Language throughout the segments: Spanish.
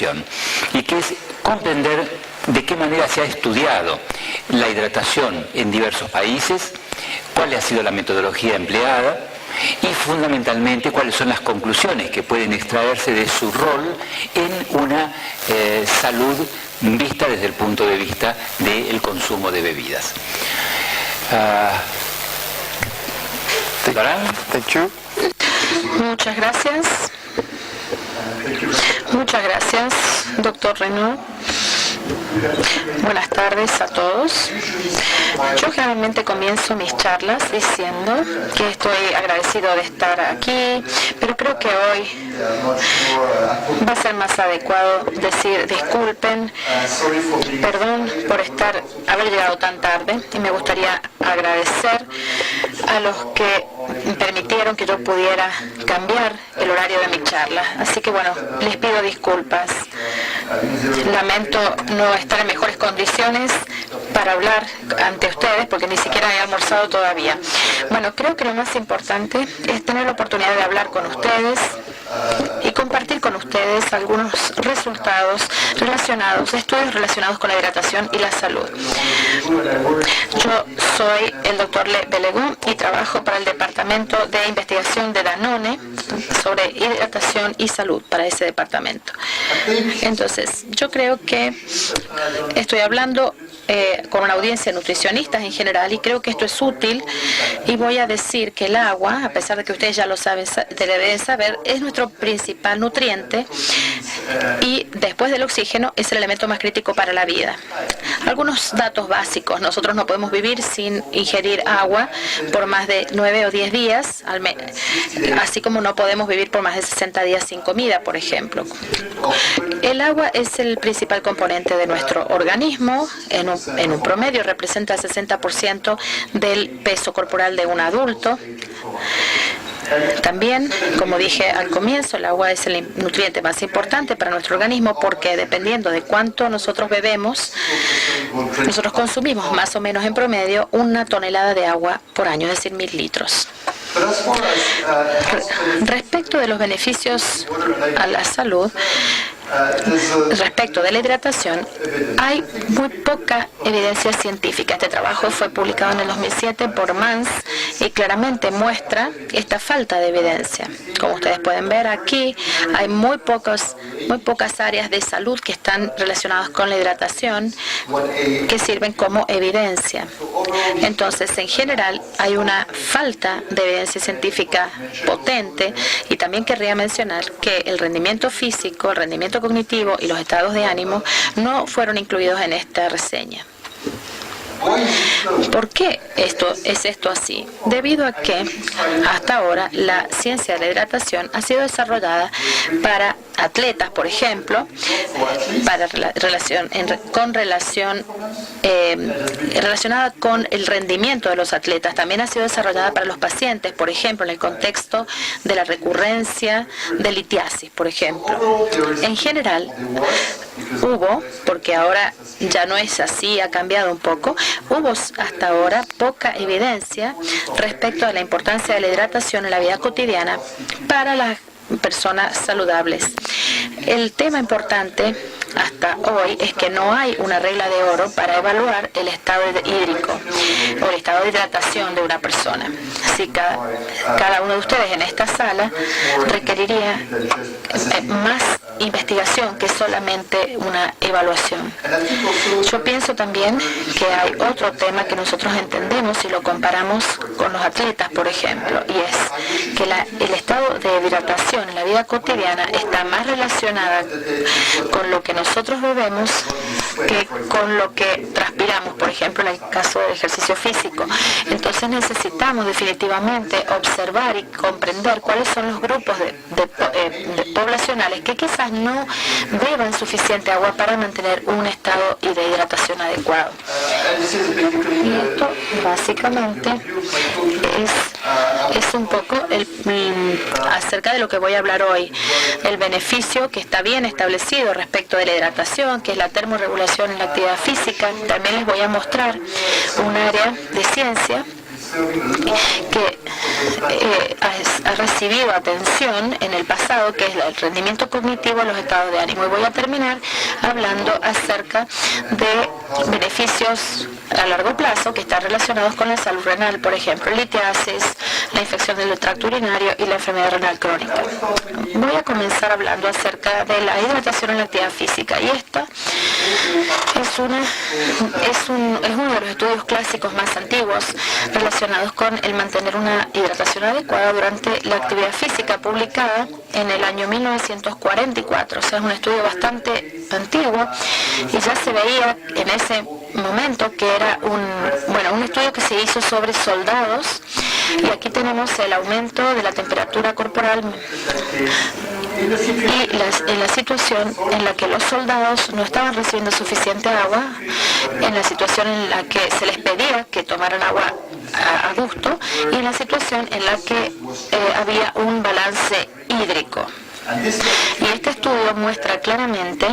hidratación, y que es comprender de qué manera se ha estudiado la hidratación en diversos países, cuál ha sido la metodología empleada y fundamentalmente cuáles son las conclusiones que pueden extraerse de su rol en una salud vista desde el punto de vista del consumo de bebidas. Thank you. Muchas gracias. Muchas gracias, doctor Renaud. Buenas tardes a todos. Yo generalmente comienzo mis charlas diciendo que estoy agradecido de estar aquí, pero creo que hoy va a ser más adecuado decir disculpen, perdón por haber llegado tan tarde, y me gustaría agradecer a los que permitieron que yo pudiera cambiar el horario de mi charla. Así que bueno, les pido disculpas. Lamento no estar en mejores condiciones para hablar ante ustedes porque ni siquiera he almorzado todavía. Bueno, creo que lo más importante es tener la oportunidad de hablar con ustedes y compartir con ustedes algunos resultados relacionados, estudios relacionados con la hidratación y la salud. Yo soy el doctor Le Bellegon y trabajo para el Departamento de Investigación de Danone sobre hidratación y salud para ese departamento. Entonces, yo creo que estoy hablando con una audiencia de nutricionistas en general, y creo que esto es útil, y voy a decir que el agua, a pesar de que ustedes ya lo saben, deben saber, es nuestro principal nutriente y después del oxígeno es el elemento más crítico para la vida. Algunos datos básicos: nosotros no podemos vivir sin ingerir agua por más de 9 o 10 días, así como no podemos vivir por más de 60 días sin comida, por ejemplo. El agua es el principal componente de nuestro organismo. En un promedio representa el 60% del peso corporal de un adulto. También, como dije al comienzo, el agua es el nutriente más importante para nuestro organismo porque dependiendo de cuánto nosotros bebemos, nosotros consumimos más o menos en promedio 1 tonelada de agua por año, es decir, 1000 litros. Respecto de los beneficios a la salud, respecto de la hidratación, hay muy poca evidencia científica. Este trabajo fue publicado en el 2007 por Mans y claramente muestra esta falta de evidencia. Como ustedes pueden ver aquí, hay muy pocas áreas de salud que están relacionadas con la hidratación que sirven como evidencia. Entonces, en general, hay una falta de evidencia científica potente, y también querría mencionar que el rendimiento físico, el rendimiento cognitivo y los estados de ánimo no fueron incluidos en esta reseña. ¿Por qué es esto así? Debido a que hasta ahora la ciencia de la hidratación ha sido desarrollada para atletas, por ejemplo, relacionada con el rendimiento de los atletas. También ha sido desarrollada para los pacientes, por ejemplo, en el contexto de la recurrencia de litiasis, por ejemplo. En general, porque ahora ya no es así, ha cambiado un poco, hubo hasta ahora poca evidencia respecto a la importancia de la hidratación en la vida cotidiana para las personas saludables. El tema importante hasta hoy es que no hay una regla de oro para evaluar el estado hídrico o el estado de hidratación de una persona. Así que cada uno de ustedes en esta sala requeriría más investigación que solamente una evaluación. Yo pienso también que hay otro tema que nosotros entendemos si lo comparamos con los atletas, por ejemplo, y es que el estado de hidratación en la vida cotidiana está más relacionada con lo que nosotros bebemos que con lo que transpiramos, por ejemplo, en el caso del ejercicio físico. Entonces necesitamos definitivamente observar y comprender cuáles son los grupos poblacionales que quizás no beban suficiente agua para mantener un estado de hidratación adecuado. Y esto básicamente es un poco acerca de lo que voy a hablar hoy. El beneficio que está bien establecido respecto de la hidratación, que es la termorregulación en la actividad física. También les voy a mostrar un área de ciencia que ha recibido atención en el pasado, que es el rendimiento cognitivo, los estados de ánimo. Y voy a terminar hablando acerca de beneficios a largo plazo que están relacionados con la salud renal, por ejemplo, litiasis, la infección del tracto urinario y la enfermedad renal crónica. Voy a comenzar hablando acerca de la hidratación en la actividad física, y esta es uno de los estudios clásicos más antiguos relacionados con el mantener una hidratación adecuada durante la actividad física, publicada en el año 1944. O sea, es un estudio bastante antiguo, y ya se veía en ese momento que era un estudio que se hizo sobre soldados, y aquí tenemos el aumento de la temperatura corporal y en la situación en la que los soldados no estaban recibiendo suficiente agua, en la situación en la que se les pedía que tomaran agua a gusto, y en la situación en la que había un balance hídrico. Y este estudio muestra claramente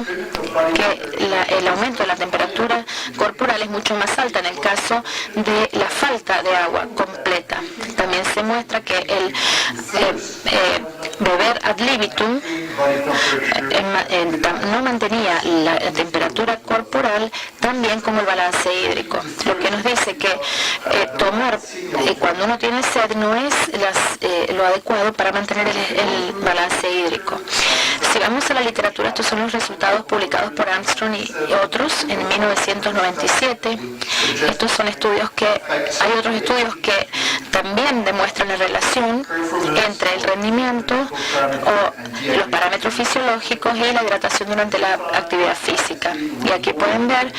que el aumento de la temperatura corporal es mucho más alta en el caso de la falta de agua completa. También se muestra que el beber ad libitum no mantenía la temperatura corporal tan bien como el balance hídrico, lo que nos dice que tomar cuando uno tiene sed no es lo adecuado para mantener el balance hídrico. Si vamos a la literatura, estos son los resultados publicados por Armstrong y otros en 1997. Estos son estudios hay otros estudios que también demuestran la relación entre el rendimiento o los parámetros fisiológicos y la hidratación durante la actividad física. Y aquí pueden ver,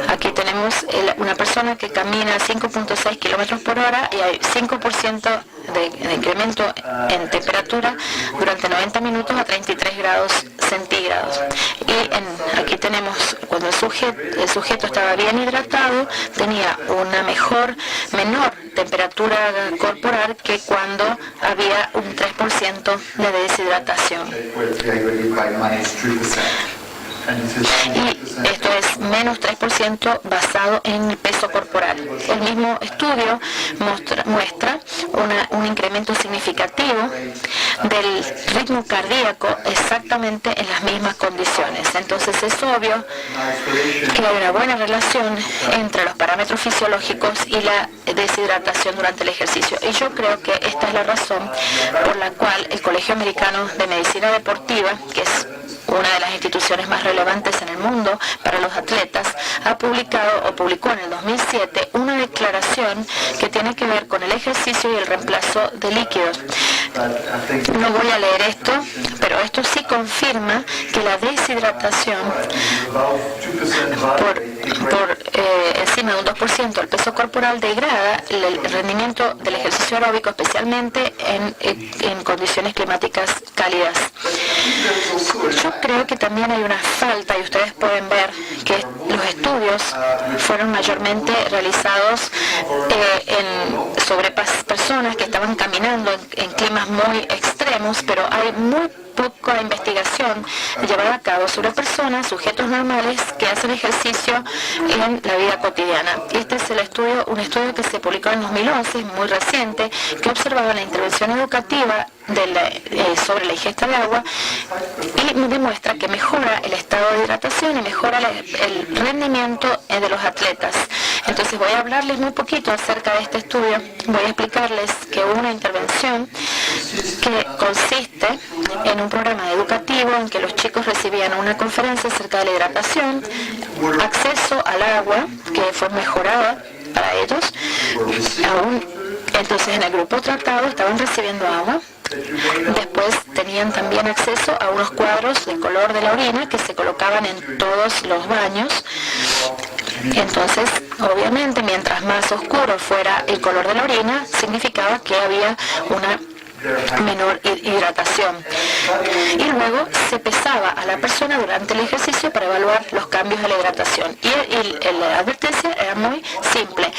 aquí tenemos una persona que camina 5.6 kilómetros por hora y hay 5% de incremento en temperatura durante 90 minutos a 33 grados centígrados. Y aquí tenemos, cuando el sujeto estaba bien hidratado, tenía una menor temperatura corporal que cuando había un 3% de deshidratación. Y esto es menos 3% basado en el peso corporal. El mismo estudio muestra un incremento significativo del ritmo cardíaco exactamente en las mismas condiciones. Entonces es obvio que hay una buena relación entre los parámetros fisiológicos y la deshidratación durante el ejercicio. Y yo creo que esta es la razón por la cual el Colegio Americano de Medicina Deportiva, que es una de las instituciones más relevantes en el mundo para los atletas, publicó en el 2007 una declaración que tiene que ver con el ejercicio y el reemplazo de líquidos. No voy a leer esto, pero esto sí confirma que la deshidratación por encima de un 2% del peso corporal degrada el rendimiento del ejercicio aeróbico, especialmente en condiciones climáticas cálidas. Yo creo que también hay una falta, y ustedes pueden ver que los estudios fueron mayormente realizados sobre personas que estaban caminando en climas muy extremos, pero hay muy poca investigación llevada a cabo sobre personas, sujetos normales que hacen ejercicio en la vida cotidiana. Este es un estudio que se publicó en 2011, muy reciente, que observaba la intervención educativa sobre la ingesta de agua y demuestra que mejora el estado de hidratación y mejora el rendimiento de los atletas. Entonces voy a hablarles muy poquito acerca de este estudio. Voy a explicarles que hubo una intervención que consiste en un programa educativo en que los chicos recibían una conferencia acerca de la hidratación, acceso al agua, que fue mejorada para ellos. Entonces en el grupo tratado estaban recibiendo agua. Después tenían también acceso a unos cuadros de color de la orina que se colocaban en todos los baños. Entonces, obviamente, mientras más oscuro fuera el color de la orina, significaba que había una menor hidratación. Y luego se pesaba a la persona durante el ejercicio para evaluar los cambios de la hidratación. Y la advertencia era muy simple.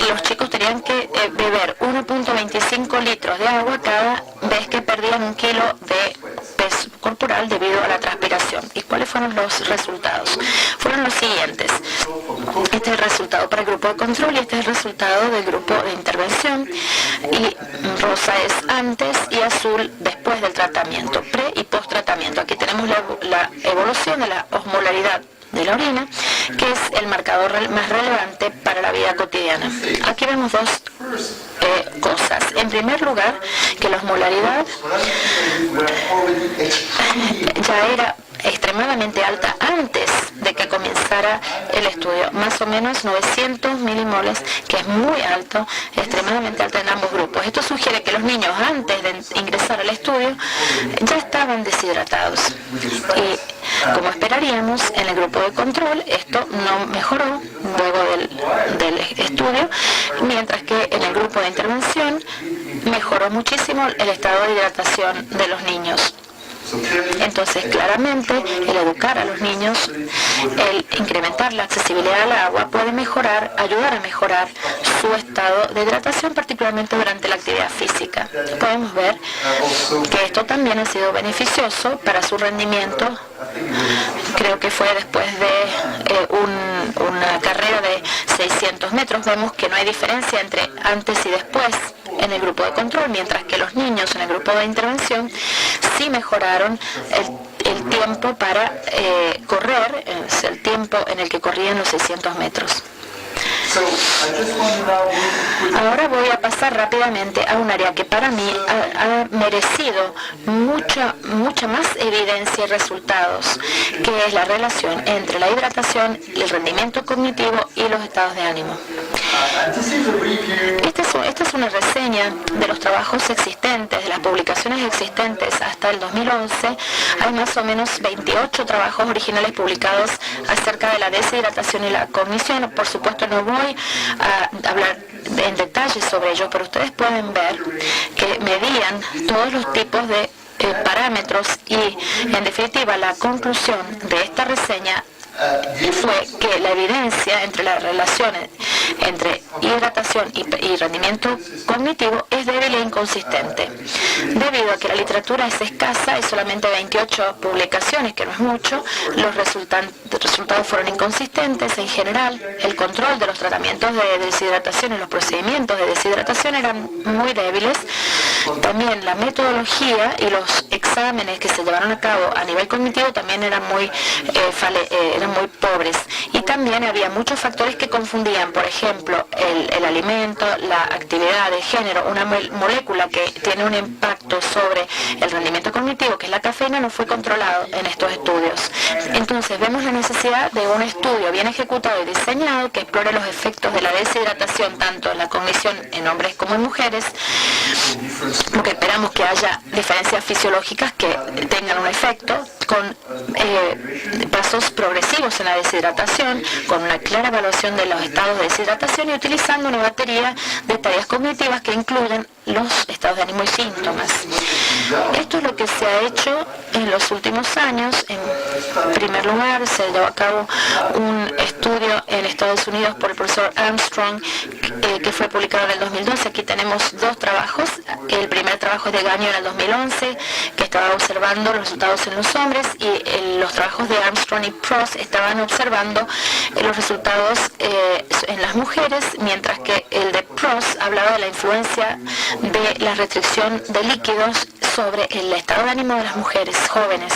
Los chicos tenían que beber 1.25 litros de agua cada vez que perdían 1 kilo de peso corporal oral debido a la transpiración. ¿Y cuáles fueron los resultados? Fueron los siguientes. Este es el resultado para el grupo de control y este es el resultado del grupo de intervención. Y rosa es antes y azul después del tratamiento, pre y post tratamiento. Aquí tenemos la evolución de la osmolaridad de la orina, que es el marcador más relevante para la vida cotidiana. Aquí vemos dos cosas. En primer lugar, que la osmolaridad ya era extremadamente alta antes de que comenzara el estudio, más o menos 900 milimoles, que es muy alto, extremadamente alto en ambos grupos. Esto sugiere que los niños antes de ingresar al estudio ya estaban deshidratados y, como esperaríamos, en el grupo de control esto no mejoró luego del estudio, mientras que en el grupo de intervención mejoró muchísimo el estado de hidratación de los niños. Entonces, claramente, el educar a los niños, el incrementar la accesibilidad al agua puede ayudar a mejorar su estado de hidratación, particularmente durante la actividad física. Podemos ver que esto también ha sido beneficioso para su rendimiento. Creo que fue después de una carrera de 600 metros. Vemos que no hay diferencia entre antes y después en el grupo de control, mientras que los niños en el grupo de intervención sí mejoraron el tiempo para correr, es el tiempo en el que corrían los 600 metros. Ahora voy a pasar rápidamente a un área que para mí ha merecido mucha más evidencia y resultados, que es la relación entre la hidratación, el rendimiento cognitivo y los estados de ánimo. Esta es una reseña de los trabajos existentes, de las publicaciones existentes hasta el 2011. Hay más o menos 28 trabajos originales publicados acerca de la deshidratación y la cognición. Por supuesto, no voy a hablar en detalle sobre ello, pero ustedes pueden ver que medían todos los tipos de parámetros y, en definitiva, la conclusión de esta reseña fue que la evidencia entre las relaciones entre hidratación y rendimiento cognitivo es débil e inconsistente. Debido a que la literatura es escasa, hay solamente 28 publicaciones, que no es mucho, los resultados fueron inconsistentes. En general, el control de los tratamientos de deshidratación y los procedimientos de deshidratación eran muy débiles. También la metodología y los exámenes que se llevaron a cabo a nivel cognitivo también eran muy pobres, y también había muchos factores que confundían. Por ejemplo, el alimento, la actividad de género, una molécula que tiene un impacto sobre el rendimiento cognitivo, que es la cafeína, no fue controlado en estos estudios. Entonces vemos la necesidad de un estudio bien ejecutado y diseñado que explore los efectos de la deshidratación tanto en la cognición en hombres como en mujeres, porque esperamos que haya diferencias fisiológicas que tengan un efecto, con pasos progresivos en la deshidratación, con una clara evaluación de los estados de deshidratación y utilizando una batería de tareas cognitivas que incluyen los estados de ánimo y síntomas. Esto es lo que se ha hecho en los últimos años. En primer lugar, se llevó a cabo un estudio en Estados Unidos por el profesor Armstrong, que fue publicado en el 2012. Aquí tenemos dos trabajos. El primer trabajo es de Gagnon en el 2011, que estaba observando los resultados en los hombres, y los trabajos de Armstrong y Prost estaban observando los resultados en las mujeres, mientras que el de Prost hablaba de la influencia de la restricción de líquidos sobre el estado de ánimo de las mujeres jóvenes.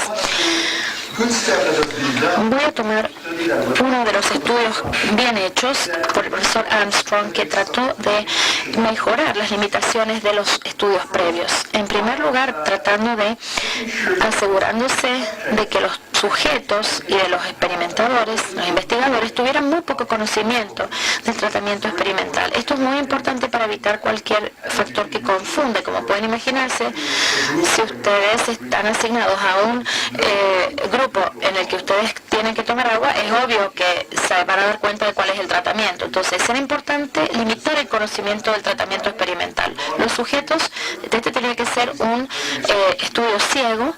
Voy a tomar uno de los estudios bien hechos por el profesor Armstrong, que trató de mejorar las limitaciones de los estudios previos. En primer lugar, tratando de asegurándose de que los sujetos y de los experimentadores, los investigadores, tuvieran muy poco conocimiento del tratamiento experimental. Esto es muy importante para evitar cualquier factor que confunde. Como pueden imaginarse, si ustedes están asignados a un grupo en el que ustedes tienen que tomar agua, es obvio que se van a dar cuenta de cuál es el tratamiento. Entonces, era importante limitar el conocimiento del tratamiento experimental. Los sujetos, este tenía que ser un estudio ciego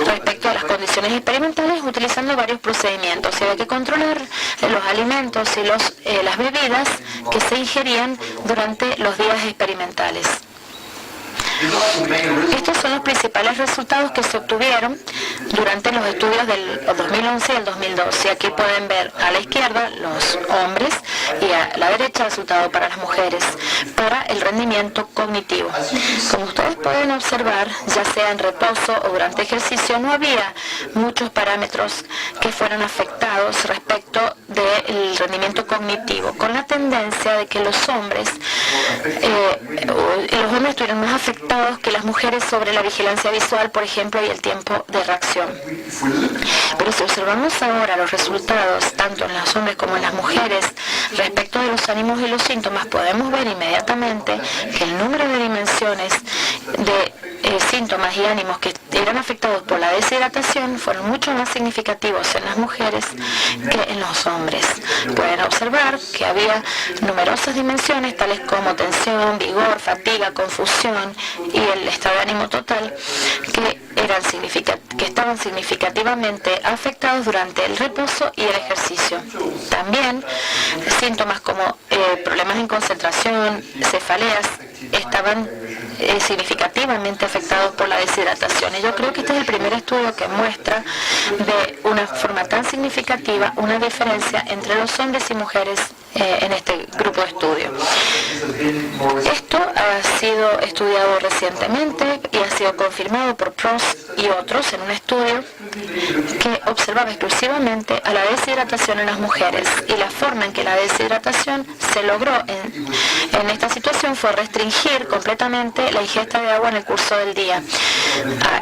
respecto a las condiciones experimentales, utilizando varios procedimientos. Se había que controlar los alimentos y las bebidas que se ingerían durante los días experimentales. Estos son los principales resultados que se obtuvieron durante los estudios del 2011 y el 2012. Aquí pueden ver a la izquierda los hombres y a la derecha el resultado para las mujeres, para el rendimiento cognitivo. Como ustedes pueden observar, ya sea en reposo o durante ejercicio, no había muchos parámetros que fueran afectados respecto del rendimiento cognitivo, con la tendencia de que los hombres estuvieran más afectados que las mujeres sobre la vigilancia visual, por ejemplo, y el tiempo de reacción. Pero si observamos ahora los resultados, tanto en los hombres como en las mujeres, respecto de los ánimos y los síntomas, podemos ver inmediatamente que el número de dimensiones de síntomas y ánimos que eran afectados por la deshidratación fueron mucho más significativos en las mujeres que en los hombres. Pueden observar que había numerosas dimensiones tales como tensión, vigor, fatiga, confusión y el estado de ánimo total que estaban significativamente afectados durante el reposo y el ejercicio. También síntomas como problemas en concentración, cefaleas, estaban significativamente afectados por la deshidratación. Y yo creo que este es el primer estudio que muestra de una forma tan significativa una diferencia entre los hombres y mujeres en este grupo de estudio. Esto ha sido estudiado recientemente y ha sido confirmado por Prost y otros en un estudio que observaba exclusivamente a la deshidratación en las mujeres, y la forma en que la deshidratación se logró en esta situación fue restringir completamente la ingesta de agua en el curso del día.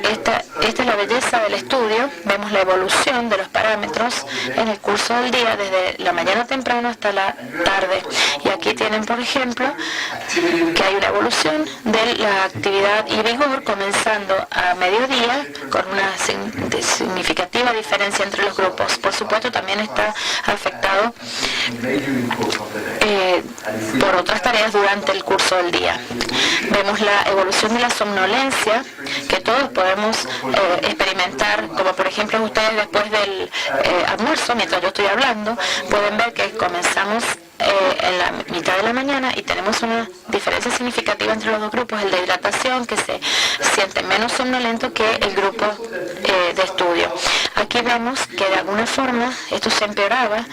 Esta es la belleza del estudio. Vemos la evolución de los parámetros en el curso del día desde la mañana temprano hasta la tarde, y aquí tienen, por ejemplo, que hay una evolución de la actividad y vigor comenzando a mediodía con una significativa diferencia entre los grupos. Por supuesto, también está afectado por otras tareas durante el curso del día. Vemos la evolución de la somnolencia que todos podemos experimentar, como por ejemplo ustedes después del almuerzo, mientras yo estoy hablando, pueden ver que comenzamos en la mitad de la mañana y tenemos una diferencia significativa entre los dos grupos, el de hidratación, que se siente menos somnolento que el grupo de estudio. Aquí vemos que de alguna forma esto se empeoraba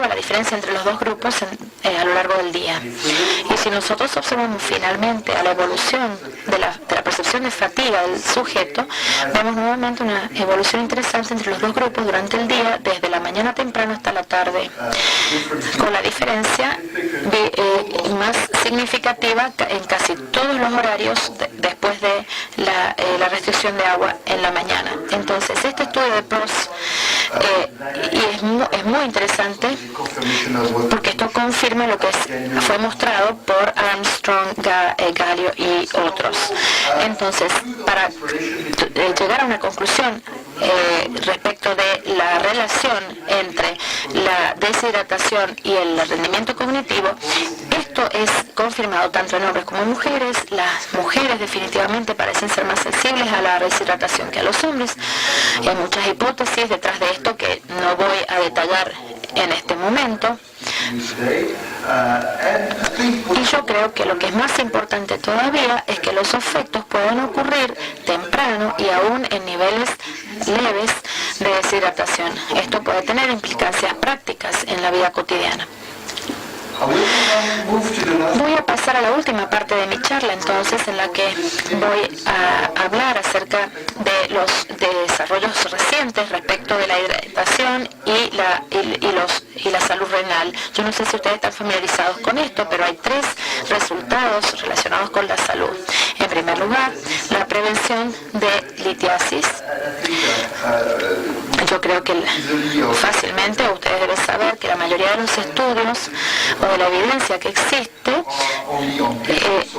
la diferencia entre los dos grupos a lo largo del día. Y si nosotros observamos finalmente a la evolución de la percepción de fatiga del sujeto, vemos nuevamente una evolución interesante entre los dos grupos durante el día, desde la mañana temprano hasta la tarde, con la diferencia más significativa en casi todos los horarios después de la restricción de agua en la mañana. Entonces, este estudio de Prost es muy interesante porque esto confirma lo que fue mostrado por Armstrong, Gallo y otros. Entonces, para llegar a una conclusión respecto de la relación entre la deshidratación y el rendimiento cognitivo, esto es confirmado tanto en hombres como en mujeres. Las mujeres definitivamente parecen ser más sensibles a la deshidratación que a los hombres. Hay muchas hipótesis detrás de esto que no voy a detallar en este momento. Y yo creo que lo que es más importante todavía es que los efectos pueden ocurrir temprano y aún en niveles leves de deshidratación. Esto puede tener implicancias prácticas en la vida cotidiana. Voy a pasar a la última parte de mi charla, entonces, en la que voy a hablar acerca de los desarrollos recientes respecto de la hidratación y la salud renal. Yo no sé si ustedes están familiarizados con esto, pero hay 3 resultados relacionados con la salud. En primer lugar, la prevención de litiasis. Yo creo que fácilmente ustedes deben saber que la mayoría de los estudios o de la evidencia que existe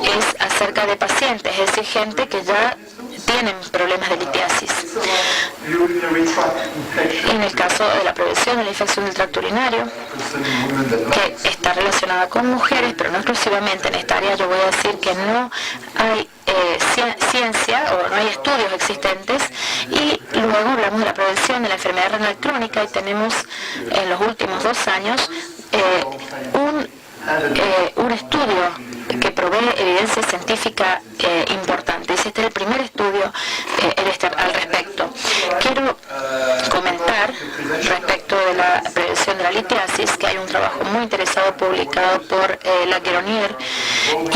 es acerca de pacientes, es decir, gente que ya tienen problemas de litiasis. En el caso de la prevención de la infección del tracto urinario, que está relacionada con mujeres, pero no exclusivamente en esta área, yo voy a decir que no hay ciencia o no hay estudios existentes. Y luego hablamos de la prevención de la enfermedad renal crónica, y tenemos en los últimos 2 años un estudio que provee evidencia científica importante. Este es el primer estudio al respecto. Quiero comentar respecto de la prevención de la litiasis que hay un trabajo muy interesado publicado por la Gueronier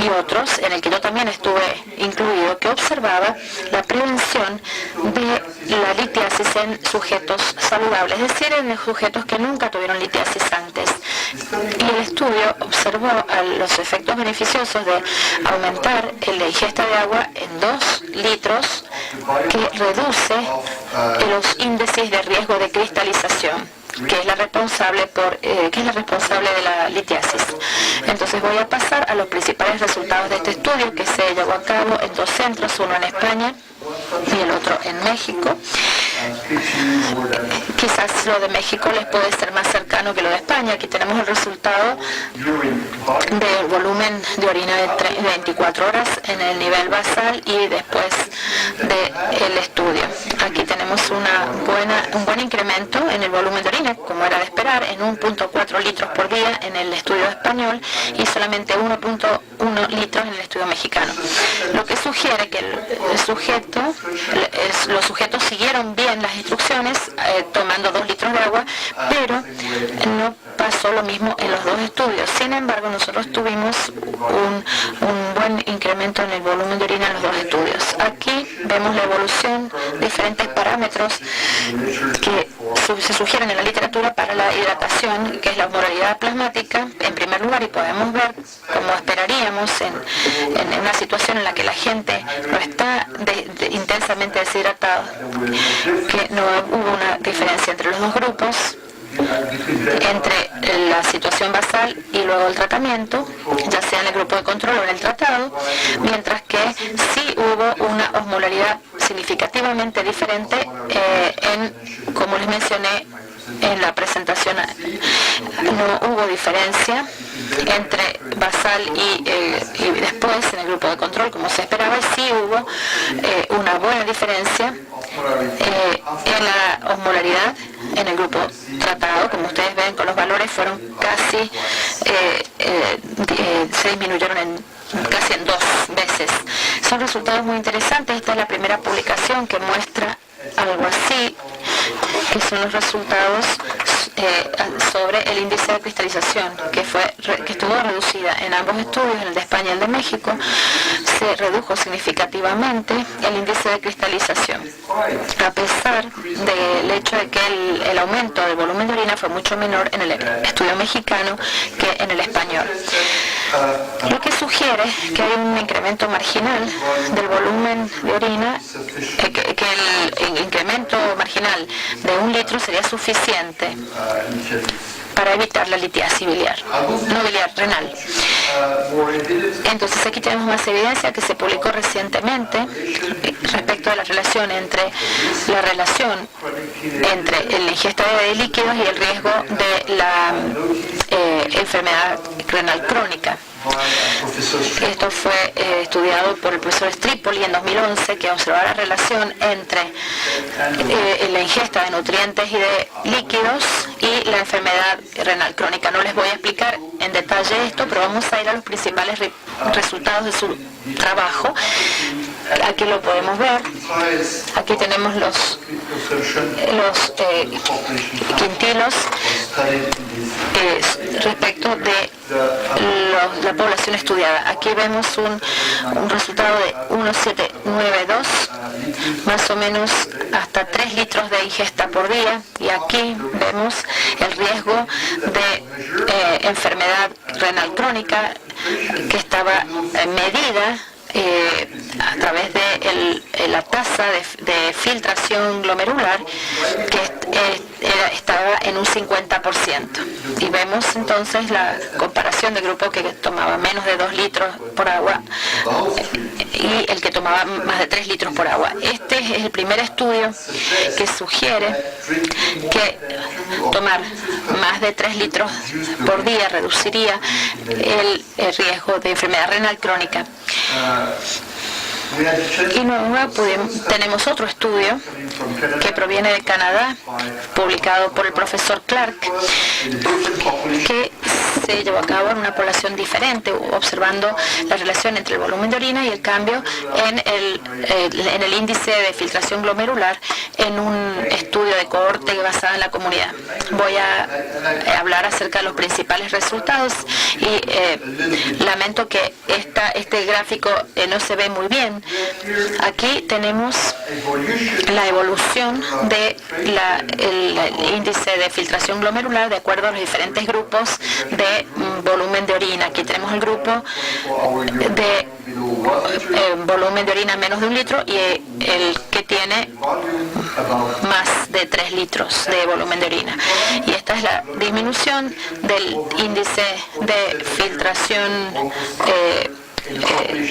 y otros, en el que yo también estuve incluido, que observaba la prevención de la litiasis en sujetos saludables, es decir, en sujetos que nunca tuvieron litiasis antes. Y el estudio observó los efectos beneficiosos de aumentar la ingesta de agua en 2 litros, que reduce los índices de riesgo de cristalización, que es la responsable de la litiasis. Entonces voy a pasar a los principales resultados de este estudio, que se llevó a cabo en 2 centros, uno en España y el otro en México. Quizás lo de México les puede ser más cercano que lo de España. Aquí tenemos el resultado del volumen de orina de 24 horas en el nivel basal y después del estudio. Aquí tenemos un buen incremento en el volumen de orina, como era de esperar, en 1.4 litros por día en el estudio español y solamente 1.1 litros en el estudio mexicano. Lo que sugiere que los sujetos siguieron bien las instrucciones, tomando 2 litros de agua, pero no pasó lo mismo en los 2 estudios. Sin embargo, nosotros tuvimos un buen incremento en el volumen de orina en los 2 estudios. Aquí vemos la evolución de diferentes parámetros que se sugieren en la literatura para la hidratación, que es la osmolaridad plasmática, en primer lugar, y podemos ver, como esperaríamos, en una situación en la que la gente no está intensamente deshidratado, que no hubo una diferencia entre los 2 grupos, entre la situación basal y luego el tratamiento, ya sea en el grupo de control o en el tratado, mientras que sí hubo una osmolaridad significativamente diferente como les mencioné en la presentación, no hubo diferencia entre basal y después en el grupo de control, como se esperaba, y sí hubo una buena diferencia en la osmolaridad en el grupo tratado. Como ustedes ven, con los valores fueron casi, se disminuyeron casi en 2 veces. Son resultados muy interesantes. Esta es la primera publicación que muestra algo así, que son los resultados sobre el índice de cristalización, que estuvo reducida en ambos estudios, en el de España y el de México. Se redujo significativamente el índice de cristalización, a pesar del hecho de que el aumento del volumen de orina fue mucho menor en el estudio mexicano que en el español. Lo que sugiere que hay un incremento marginal del volumen de orina, que el incremento marginal de 1 litro sería suficiente para evitar la litiasis renal. Entonces aquí tenemos más evidencia que se publicó recientemente respecto a la relación entre la ingesta de líquidos y el riesgo de la enfermedad renal crónica. Esto fue estudiado por el profesor Stripoli en 2011, que observó la relación entre la ingesta de nutrientes y de líquidos y la enfermedad renal crónica. No les voy a explicar en detalle esto, pero vamos a ir a los principales resultados de su trabajo. Aquí lo podemos ver. Aquí tenemos los quintilos respecto de la población estudiada. Aquí vemos un resultado de 1,792, más o menos hasta 3 litros de ingesta por día, y aquí vemos el riesgo de enfermedad renal crónica que estaba medida a través de la tasa de filtración glomerular, que estaba en un 50%. Y vemos entonces la comparación del grupo que tomaba menos de 2 litros por agua y el que tomaba más de 3 litros por agua. Este es el primer estudio que sugiere que tomar más de 3 litros por día reduciría el riesgo de enfermedad renal crónica. Y luego tenemos otro estudio que proviene de Canadá, publicado por el profesor Clark, que se llevó a cabo en una población diferente, observando la relación entre el volumen de orina y el cambio en el índice de filtración glomerular en un estudio de cohorte basado en la comunidad. Voy a hablar acerca de los principales resultados y lamento que este gráfico no se ve muy bien. Aquí tenemos la evolución del índice de filtración glomerular de acuerdo a los diferentes grupos de volumen de orina. Aquí tenemos el grupo de volumen de orina menos de 1 litro y el que tiene más de 3 litros de volumen de orina. Y esta es la disminución del índice de filtración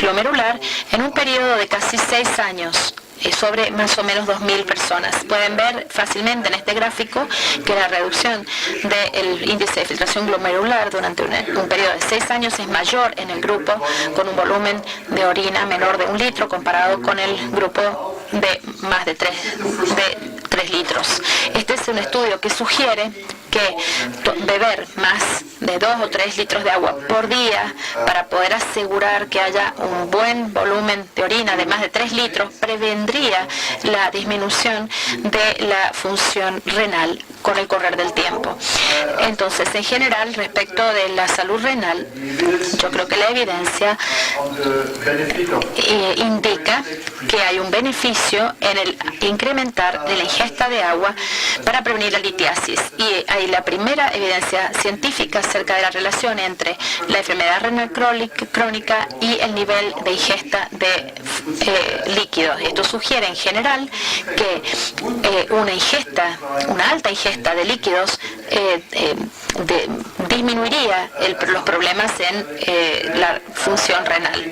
glomerular en un periodo de casi 6 años sobre más o menos 2.000 personas. Pueden ver fácilmente en este gráfico que la reducción del índice de filtración glomerular durante un periodo de 6 años es mayor en el grupo con un volumen de orina menor de 1 litro comparado con el grupo de más de 3 litros. Este es un estudio que sugiere que beber más de 2 o 3 litros de agua por día para poder asegurar que haya un buen volumen de orina de más de 3 litros prevendría la disminución de la función renal con el correr del tiempo. Entonces, en general, respecto de la salud renal, yo creo que la evidencia indica que hay un beneficio en el incrementar de la ingesta de agua para prevenir la litiasis. Y hay la primera evidencia científica acerca de la relación entre la enfermedad renal crónica y el nivel de ingesta de líquidos. Esto sugiere en general que una alta ingesta de líquidos disminuiría los problemas en la función renal.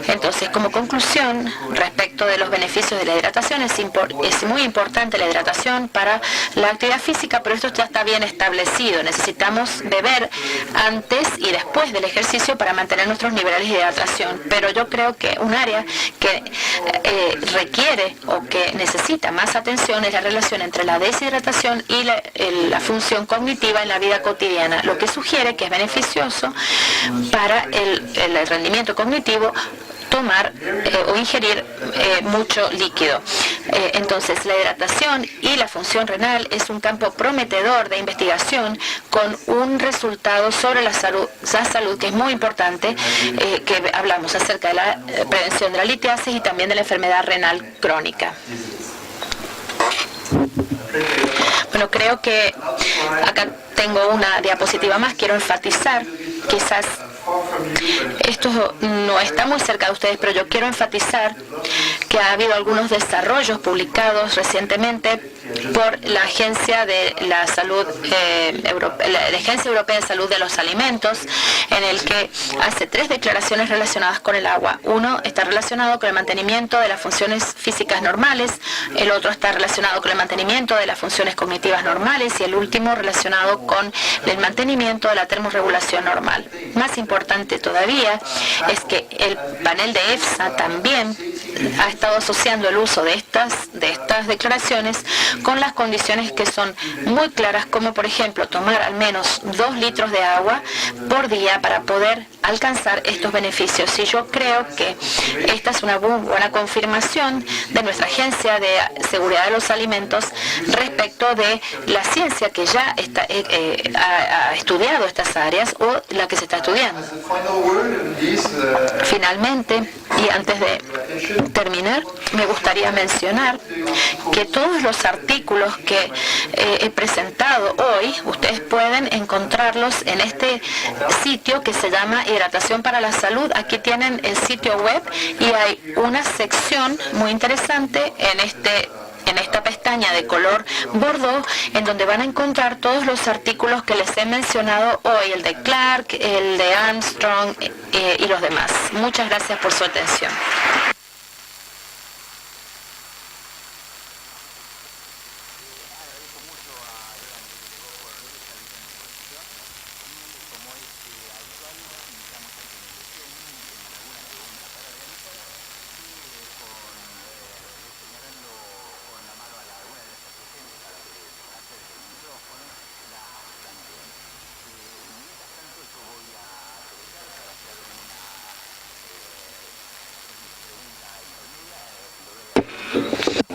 Entonces, como conclusión, respecto de los beneficios de la hidratación, es muy importante la hidratación para la actividad física, pero esto ya está bien establecido. Necesitamos beber antes y después del ejercicio para mantener nuestros niveles de hidratación. Pero yo creo que un área que requiere o que necesita más atención es la relación entre la deshidratación y la función cognitiva en la vida cotidiana, lo que sugiere que es beneficioso para el rendimiento cognitivo tomar o ingerir mucho líquido. Entonces, la hidratación y la función renal es un campo prometedor de investigación con un resultado sobre la salud que es muy importante, que hablamos acerca de la prevención de la litiasis y también de la enfermedad renal crónica. Bueno, creo que acá tengo una diapositiva más. Quiero enfatizar, quizás esto no está muy cerca de ustedes, pero yo quiero enfatizar que ha habido algunos desarrollos publicados recientemente por la Agencia de la Salud la Agencia Europea de Salud de los Alimentos, en el que hace 3 declaraciones relacionadas con el agua. Uno está relacionado con el mantenimiento de las funciones físicas normales, el otro está relacionado con el mantenimiento de las funciones cognitivas normales y el último relacionado con el mantenimiento de la termorregulación normal. Más importante todavía es que el panel de EFSA también ha estado asociando el uso de estas declaraciones con las condiciones que son muy claras, como por ejemplo tomar al menos 2 litros de agua por día para poder alcanzar estos beneficios. Y yo creo que esta es una buena confirmación de nuestra Agencia de Seguridad de los Alimentos respecto de la ciencia que ya ha estudiado estas áreas o la que se está estudiando. Finalmente, y antes de terminar, me gustaría mencionar que todos los artículos que he presentado hoy, ustedes pueden encontrarlos en este sitio que se llama Hidratación para la Salud. Aquí tienen el sitio web y hay una sección muy interesante en esta pestaña de color bordeaux, en donde van a encontrar todos los artículos que les he mencionado hoy, el de Clark, el de Armstrong y los demás. Muchas gracias por su atención.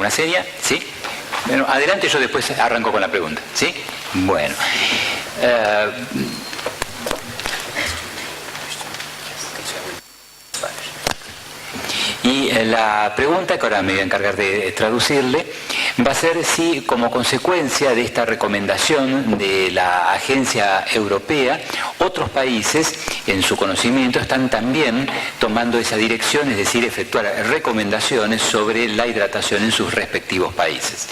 ¿Alguna seña? ¿Sí? Bueno, adelante, yo después arranco con la pregunta. ¿Sí? Bueno. Y la pregunta, que ahora me voy a encargar de traducirle, va a ser si como consecuencia de esta recomendación de la Agencia Europea, otros países en su conocimiento están también tomando esa dirección, es decir, efectuar recomendaciones sobre la hidratación en sus respectivos países.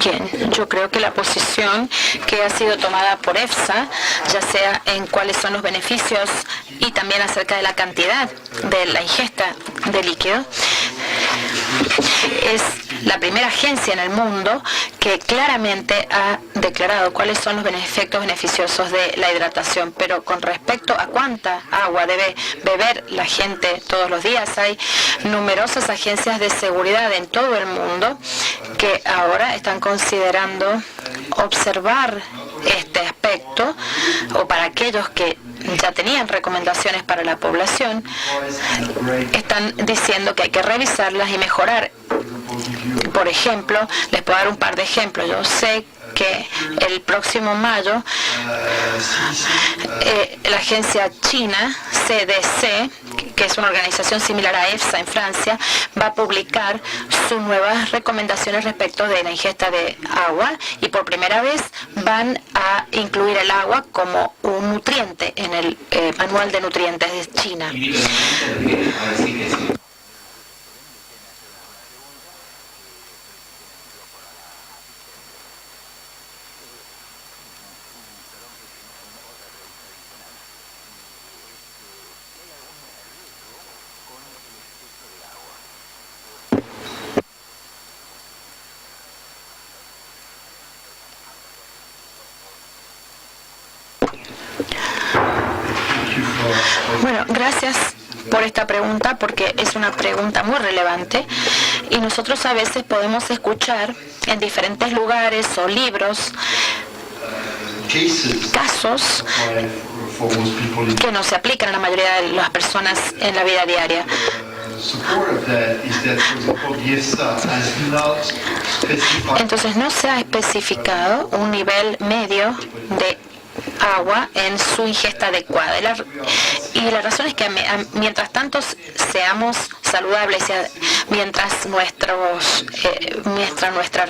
Bien, yo creo que la posición que ha sido tomada por EFSA, ya sea en cuáles son los beneficios y también acerca de la cantidad de la ingesta de líquido, es la primera agencia en el mundo que claramente ha declarado cuáles son los efectos beneficiosos de la hidratación. Pero con respecto a cuánta agua debe beber la gente todos los días, hay numerosas agencias de seguridad en todo el mundo que ahora están considerando observar este aspecto, o para aquellos que ya tenían recomendaciones para la población, están diciendo que hay que revisarlas y mejorar. Por ejemplo, les puedo dar un par de ejemplos. Yo sé que el próximo mayo la agencia china CDC, que es una organización similar a EFSA en Francia, va a publicar sus nuevas recomendaciones respecto de la ingesta de agua, y por primera vez van a incluir el agua como un nutriente en el manual de nutrientes de China. Bueno, gracias por esta pregunta, porque es una pregunta muy relevante y nosotros a veces podemos escuchar en diferentes lugares o libros casos que no se aplican a la mayoría de las personas en la vida diaria. Entonces no se ha especificado un nivel medio de agua en su ingesta adecuada. Y la razón es que mientras tanto seamos saludables, mientras nuestra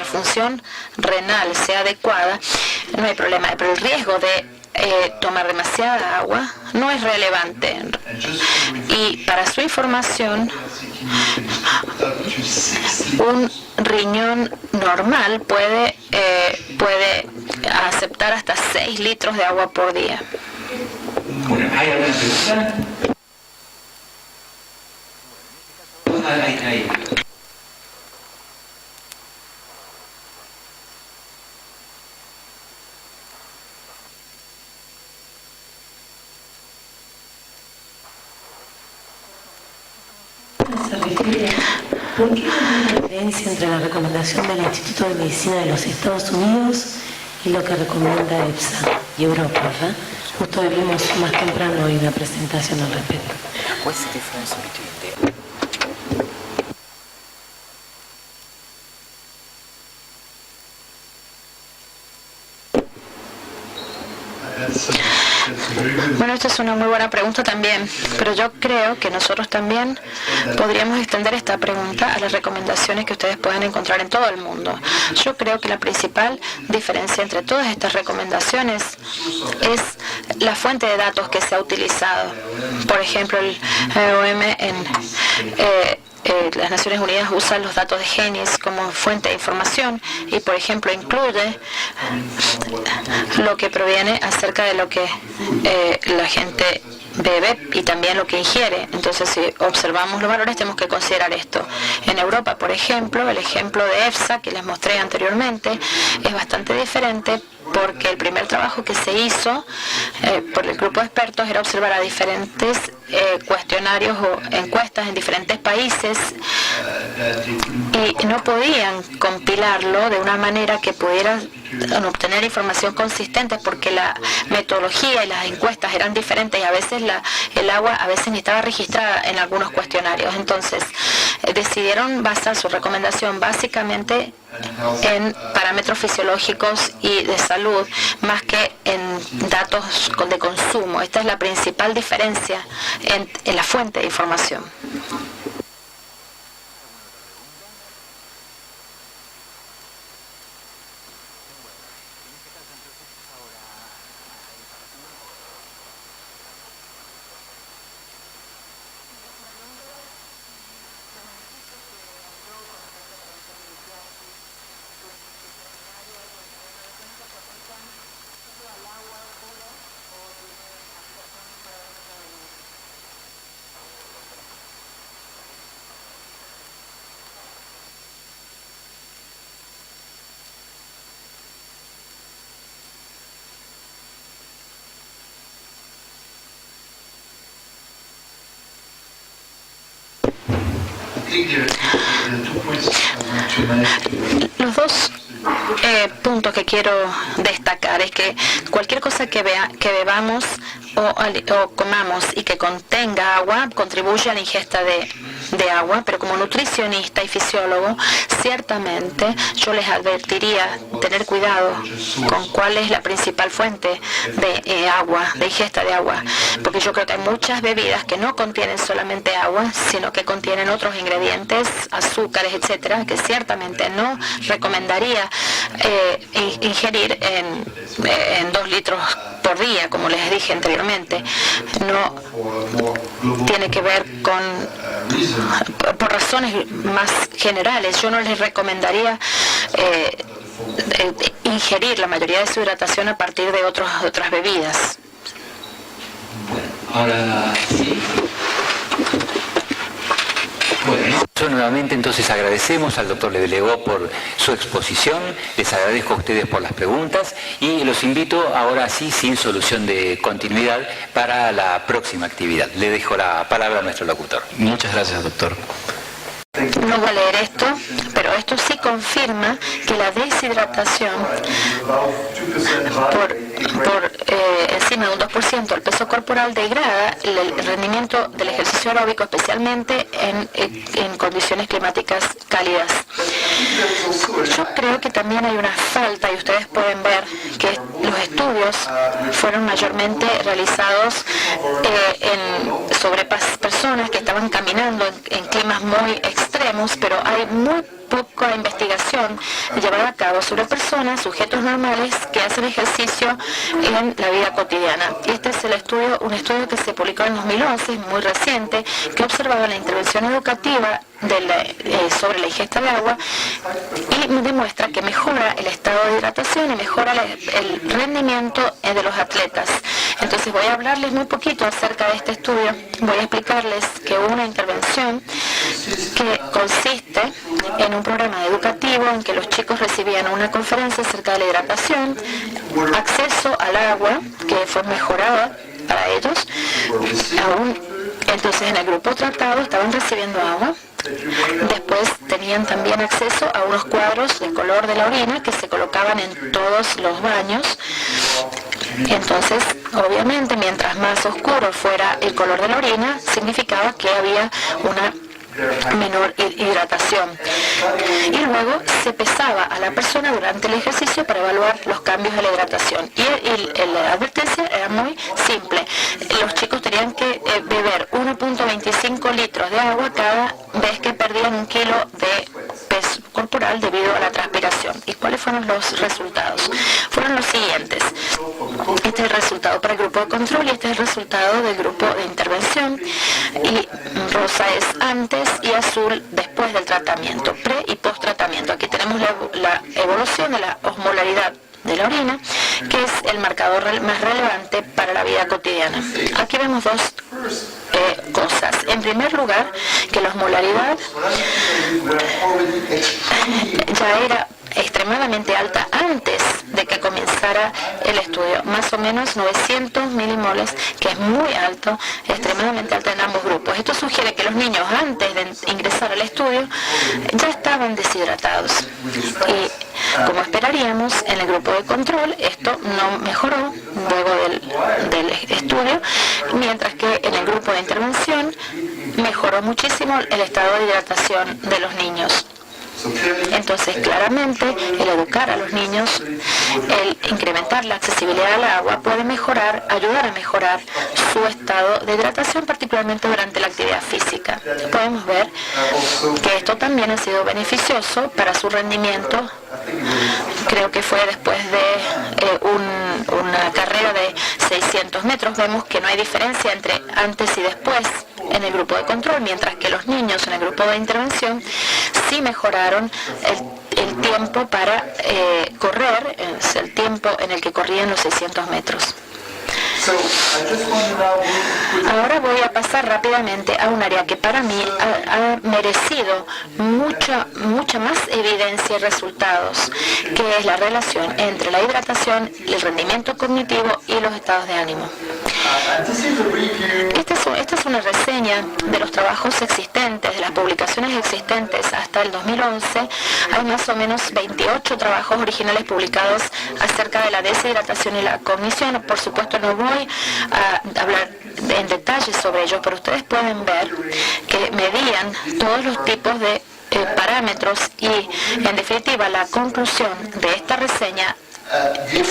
función renal sea adecuada, no hay problema. Pero el riesgo de tomar demasiada agua no es relevante. Y para su información, un riñón normal puede aceptar hasta 6 litros de agua por día. ¿Hay alguna pregunta? Ahí. ¿Por qué hay una diferencia entre la recomendación del Instituto de Medicina de los Estados Unidos y lo que recomienda EFSA y Europa, verdad? Justo vimos más temprano hoy una presentación al respecto. Bueno, esta es una muy buena pregunta también, pero yo creo que nosotros también podríamos extender esta pregunta a las recomendaciones que ustedes pueden encontrar en todo el mundo. Yo creo que la principal diferencia entre todas estas recomendaciones es la fuente de datos que se ha utilizado. Por ejemplo, el OM las Naciones Unidas usan los datos de GENIS como fuente de información y, por ejemplo, incluye lo que proviene acerca de lo que la gente bebe y también lo que ingiere. Entonces, si observamos los valores, tenemos que considerar esto. En Europa, por ejemplo, el ejemplo de EFSA que les mostré anteriormente es bastante diferente porque el primer trabajo que se hizo por el grupo de expertos era observar a diferentes cuestionarios o encuestas en diferentes países y no podían compilarlo de una manera que pudiera obtener información consistente porque la metodología y las encuestas eran diferentes y a veces el agua ni estaba registrada en algunos cuestionarios. Entonces decidieron basar su recomendación básicamente en parámetros fisiológicos y de salud más que en datos de consumo. Esta es la principal diferencia en la fuente de información. Los dos puntos que quiero destacar es que cualquier cosa que bebamos o comamos y que contenga agua contribuye a la ingesta de agua, pero como nutricionista y fisiólogo, ciertamente yo les advertiría tener cuidado con cuál es la principal fuente de agua, de ingesta de agua, porque yo creo que hay muchas bebidas que no contienen solamente agua, sino que contienen otros ingredientes, azúcares, etcétera, que ciertamente no recomendaría ingerir en 2 litros por día, como les dije anteriormente. No tiene que ver por razones más generales. Yo no les recomendaría ingerir la mayoría de su hidratación a partir de otras bebidas. Ahora sí. Bueno, nuevamente entonces agradecemos al doctor Lebelegó por su exposición, les agradezco a ustedes por las preguntas y los invito ahora sí, sin solución de continuidad, para la próxima actividad. Le dejo la palabra a nuestro locutor. Muchas gracias, doctor. No voy a leer esto, pero esto sí confirma que la deshidratación por encima de un 2% del peso corporal degrada el rendimiento del ejercicio aeróbico, especialmente en condiciones climáticas cálidas. Yo creo que también hay una falta, y ustedes pueden ver que los estudios fueron mayormente realizados sobre personas que estaban caminando en climas muy extremos, pero hay muy poca investigación llevada a cabo sobre personas, sujetos normales que hacen ejercicio en la vida cotidiana. Este es un estudio que se publicó en 2011, muy reciente, que observaba la intervención educativa sobre la ingesta de agua y demuestra que mejora el estado de hidratación y mejora el rendimiento de los atletas. Entonces voy a hablarles muy poquito acerca de este estudio. Voy a explicarles que hubo una intervención que consiste en un programa educativo en que los chicos recibían una conferencia acerca de la hidratación, acceso al agua, que fue mejorada para ellos. Entonces en el grupo tratado estaban recibiendo agua. Después tenían también acceso a unos cuadros de color de la orina que se colocaban en todos los baños. Entonces, obviamente, mientras más oscuro fuera el color de la orina, significaba que había una menor hidratación. Y luego se pesaba a la persona durante el ejercicio para evaluar los cambios de la hidratación. Y la advertencia era muy simple. Los chicos tenían que beber 1.25 litros de agua cada vez que perdían 1 kilo de peso corporal debido a la transpiración. ¿Y cuáles fueron los resultados? Fueron los siguientes. Este es el resultado para el grupo de control y este es el resultado del grupo de intervención. Y rosa es antes y azul después del tratamiento, pre y post tratamiento. Aquí tenemos la evolución de la osmolaridad de la orina, que es el marcador más relevante para la vida cotidiana. Aquí vemos dos cosas. En primer lugar, que la osmolaridad ya era extremadamente extremadamente alta antes de que comenzara el estudio, más o menos 900 milimoles, que es muy alto, extremadamente alto en ambos grupos. Esto sugiere que los niños antes de ingresar al estudio ya estaban deshidratados. Y como esperaríamos, en el grupo de control esto no mejoró luego del estudio, mientras que en el grupo de intervención mejoró muchísimo el estado de hidratación de los niños. Entonces, claramente, el educar a los niños, el incrementar la accesibilidad al agua puede ayudar a mejorar su estado de hidratación, particularmente durante la actividad física. Podemos ver que esto también ha sido beneficioso para su rendimiento. Creo que fue después de una carrera de 600 metros. Vemos que no hay diferencia entre antes y después en el grupo de control, mientras que los niños en el grupo de intervención sí mejoraron el tiempo para correr, es el tiempo en el que corrían los 600 metros. Ahora voy a pasar rápidamente a un área que para mí ha merecido mucha más evidencia y resultados, que es la relación entre la hidratación, el rendimiento cognitivo y los estados de ánimo. Esta es una reseña de los trabajos existentes, de las publicaciones existentes hasta el 2011. Hay más o menos 28 trabajos originales publicados acerca de la deshidratación y la cognición. Por supuesto no voy a hablar en detalle sobre ello, pero ustedes pueden ver que medían todos los tipos de parámetros y, en definitiva, la conclusión de esta reseña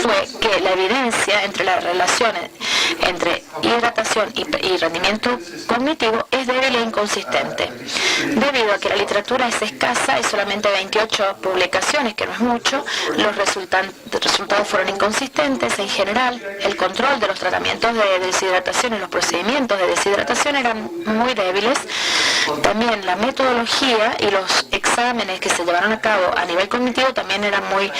fue que la evidencia entre las relaciones entre hidratación y rendimiento cognitivo es débil e inconsistente. Debido a que la literatura es escasa, hay solamente 28 publicaciones, que no es mucho, los resultados fueron inconsistentes. En general, el control de los tratamientos de deshidratación y los procedimientos de deshidratación eran muy débiles. También la metodología y los exámenes que se llevaron a cabo a nivel cognitivo también eran muy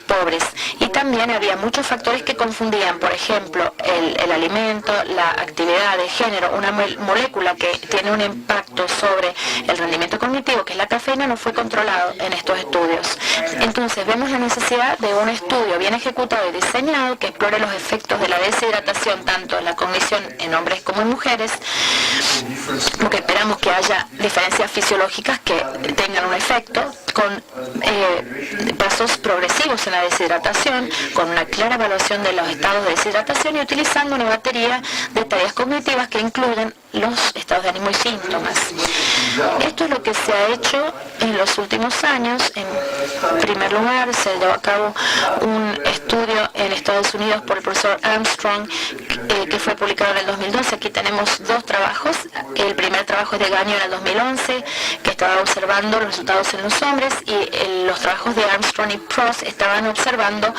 pobres, y también había muchos factores que confundían. Por ejemplo, el alimento, la actividad de género, una molécula que tiene un impacto sobre el rendimiento cognitivo, que es la cafeína, no fue controlado en estos estudios. Entonces vemos la necesidad de un estudio bien ejecutado y diseñado que explore los efectos de la deshidratación tanto en la cognición en hombres como en mujeres, porque esperamos que haya diferencias fisiológicas que tengan un efecto, con pasos progresivos en la deshidratación, con una clara evaluación de los estados de deshidratación y utilizando una batería de tareas cognitivas que incluyen los estados de ánimo y síntomas. Esto es lo que se ha hecho en los últimos años. En primer lugar, se llevó a cabo un estudio en Estados Unidos por el profesor Armstrong, que fue publicado en el 2012. Aquí tenemos dos trabajos. El primer trabajo es de Gagnon en el 2011, que estaba observando los resultados en los hombres, y los trabajos de Armstrong y Prost estaban observando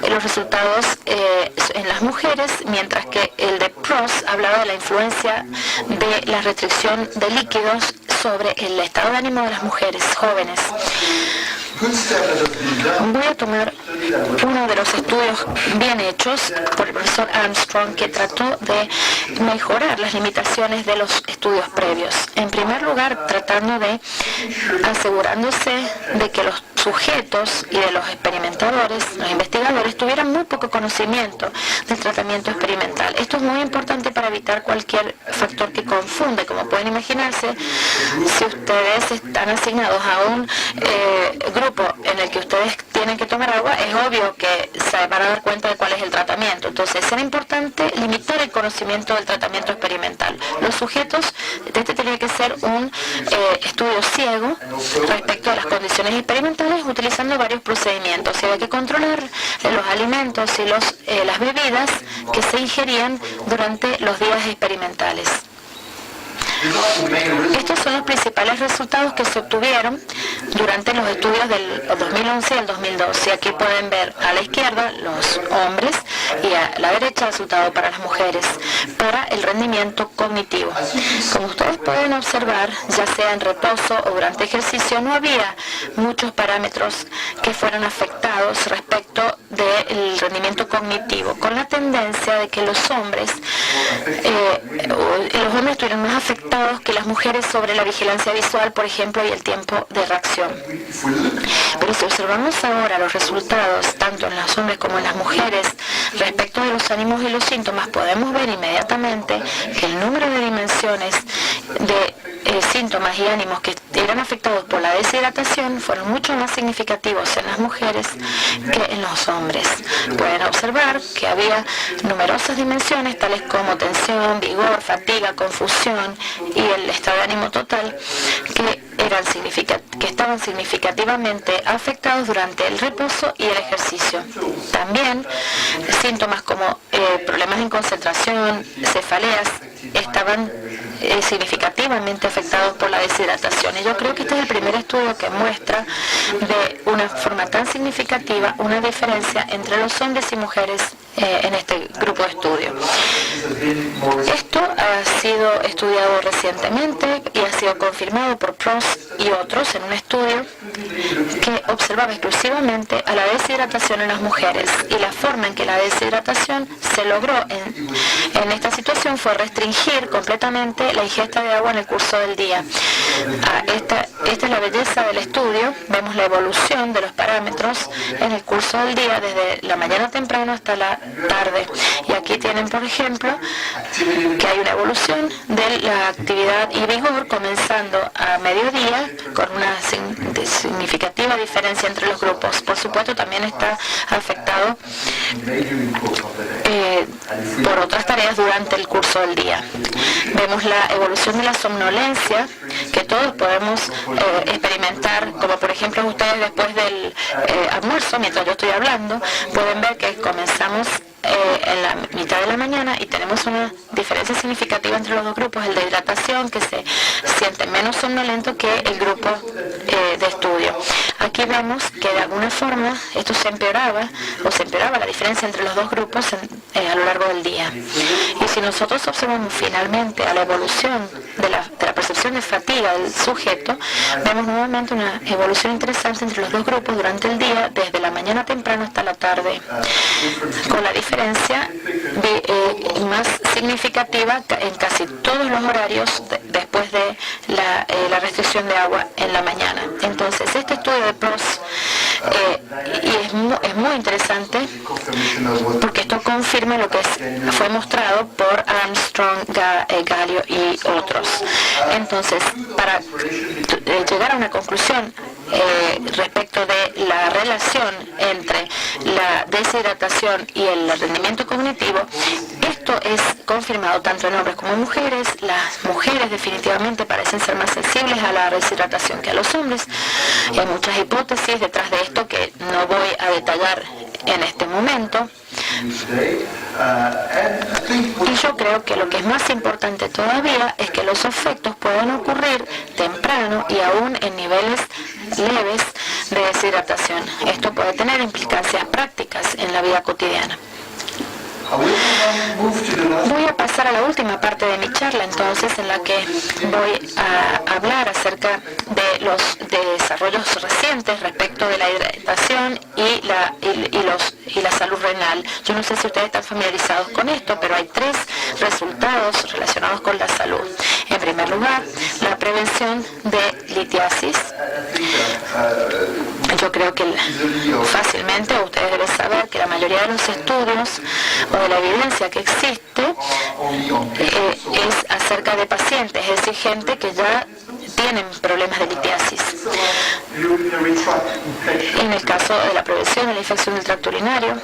los resultados en las mujeres, mientras que el de Prost hablaba de la influencia de la restricción de líquidos sobre el estado de ánimo de las mujeres jóvenes. Voy a tomar uno de los estudios bien hechos por el profesor Armstrong, que trató de mejorar las limitaciones de los estudios previos. En primer lugar, tratando de asegurándose de que los sujetos y de los experimentadores, los investigadores, tuvieran muy poco conocimiento del tratamiento experimental. Esto es muy importante para evitar cualquier factor que confunde. Como pueden imaginarse, si ustedes están asignados a un grupo en el que ustedes tienen que tomar agua, es obvio que se van a dar cuenta de cuál es el tratamiento. Entonces, era importante limitar el conocimiento del tratamiento experimental. Los sujetos, este tenía que ser un estudio ciego respecto a las condiciones experimentales, utilizando varios procedimientos. Se había que controlar los alimentos y las bebidas que se ingerían durante los días experimentales. Estos son los principales resultados que se obtuvieron durante los estudios del 2011 y el 2012. Aquí pueden ver a la izquierda los hombres y a la derecha el resultado para las mujeres, para el rendimiento cognitivo. Como ustedes pueden observar, ya sea en reposo o durante ejercicio, no había muchos parámetros que fueran afectados respecto del rendimiento cognitivo, con la tendencia de que los hombres los hombres estuvieron más afectados que las mujeres sobre la vigilancia visual, por ejemplo, y el tiempo de reacción. Pero si observamos ahora los resultados, tanto en los hombres como en las mujeres, respecto de los ánimos y los síntomas, podemos ver inmediatamente que el número de dimensiones de síntomas y ánimos que eran afectados por la deshidratación fueron mucho más significativos en las mujeres que en los hombres. Pueden observar que había numerosas dimensiones tales como tensión, vigor, fatiga, confusión y el estado de ánimo total que estaban significativamente afectados durante el reposo y el ejercicio. También síntomas como problemas en concentración, cefaleas, estaban significativamente afectados por la deshidratación. Y yo creo que este es el primer estudio que muestra de una forma tan significativa una diferencia entre los hombres y mujeres en este grupo de estudio. Esto ha sido estudiado recientemente y ha sido confirmado por Prost y otros en un estudio que observaba exclusivamente a la deshidratación en las mujeres, y la forma en que la deshidratación se logró en esta situación fue restringir completamente la ingesta de agua en el curso del día. Esta es la belleza del estudio. Vemos la evolución de los parámetros en el curso del día desde la mañana temprano hasta la tarde. Y aquí tienen, por ejemplo, que hay una evolución de la actividad y vigor comenzando a mediodía con una significativa diferencia entre los grupos. Por supuesto, también está afectado por otras tareas durante el curso del día. Vemos la evolución de la somnolencia que todos podemos experimentar, como por ejemplo ustedes después del almuerzo, mientras yo estoy hablando, pueden ver que comenzamos en la mitad de la mañana y tenemos una diferencia significativa entre los dos grupos, el de hidratación, que se siente menos somnolento que el grupo de estudio. Aquí vemos que de alguna forma esto se empeoraba la diferencia entre los dos grupos a lo largo del día. Y si nosotros observamos finalmente a la evolución de la percepción de fatiga del sujeto, vemos nuevamente una evolución interesante entre los dos grupos durante el día, desde la mañana temprano hasta la tarde, con la diferencia más significativa en casi todos los horarios después de la restricción de agua en la mañana. Entonces, este estudio de Prost es muy interesante porque esto confirma lo que fue mostrado por Armstrong, Gallo y otros. Entonces, para llegar a una conclusión respecto de la relación entre la deshidratación y el rendimiento cognitivo, esto es confirmado tanto en hombres como en mujeres. Las mujeres definitivamente parecen ser más sensibles a la deshidratación que a los hombres. Hay muchas hipótesis detrás de esto que no voy a detallar en este momento. Y yo creo que lo que es más importante todavía es que los efectos pueden ocurrir temprano y aún en niveles leves de deshidratación. Esto puede tener implicancias prácticas en la vida cotidiana. Voy a pasar a la última parte de mi charla, entonces, en la que voy a hablar acerca de los desarrollos recientes respecto de la hidratación y la salud renal. Yo no sé si ustedes están familiarizados con esto, pero hay 3 resultados relacionados con la salud. En primer lugar, la prevención de litiasis. Yo creo que fácilmente ustedes deben saber que la mayoría de los estudios o de la evidencia que existe es acerca de pacientes, es decir, gente que ya tienen problemas de litiasis. En el caso de la prevención de la infección del tracto urinario,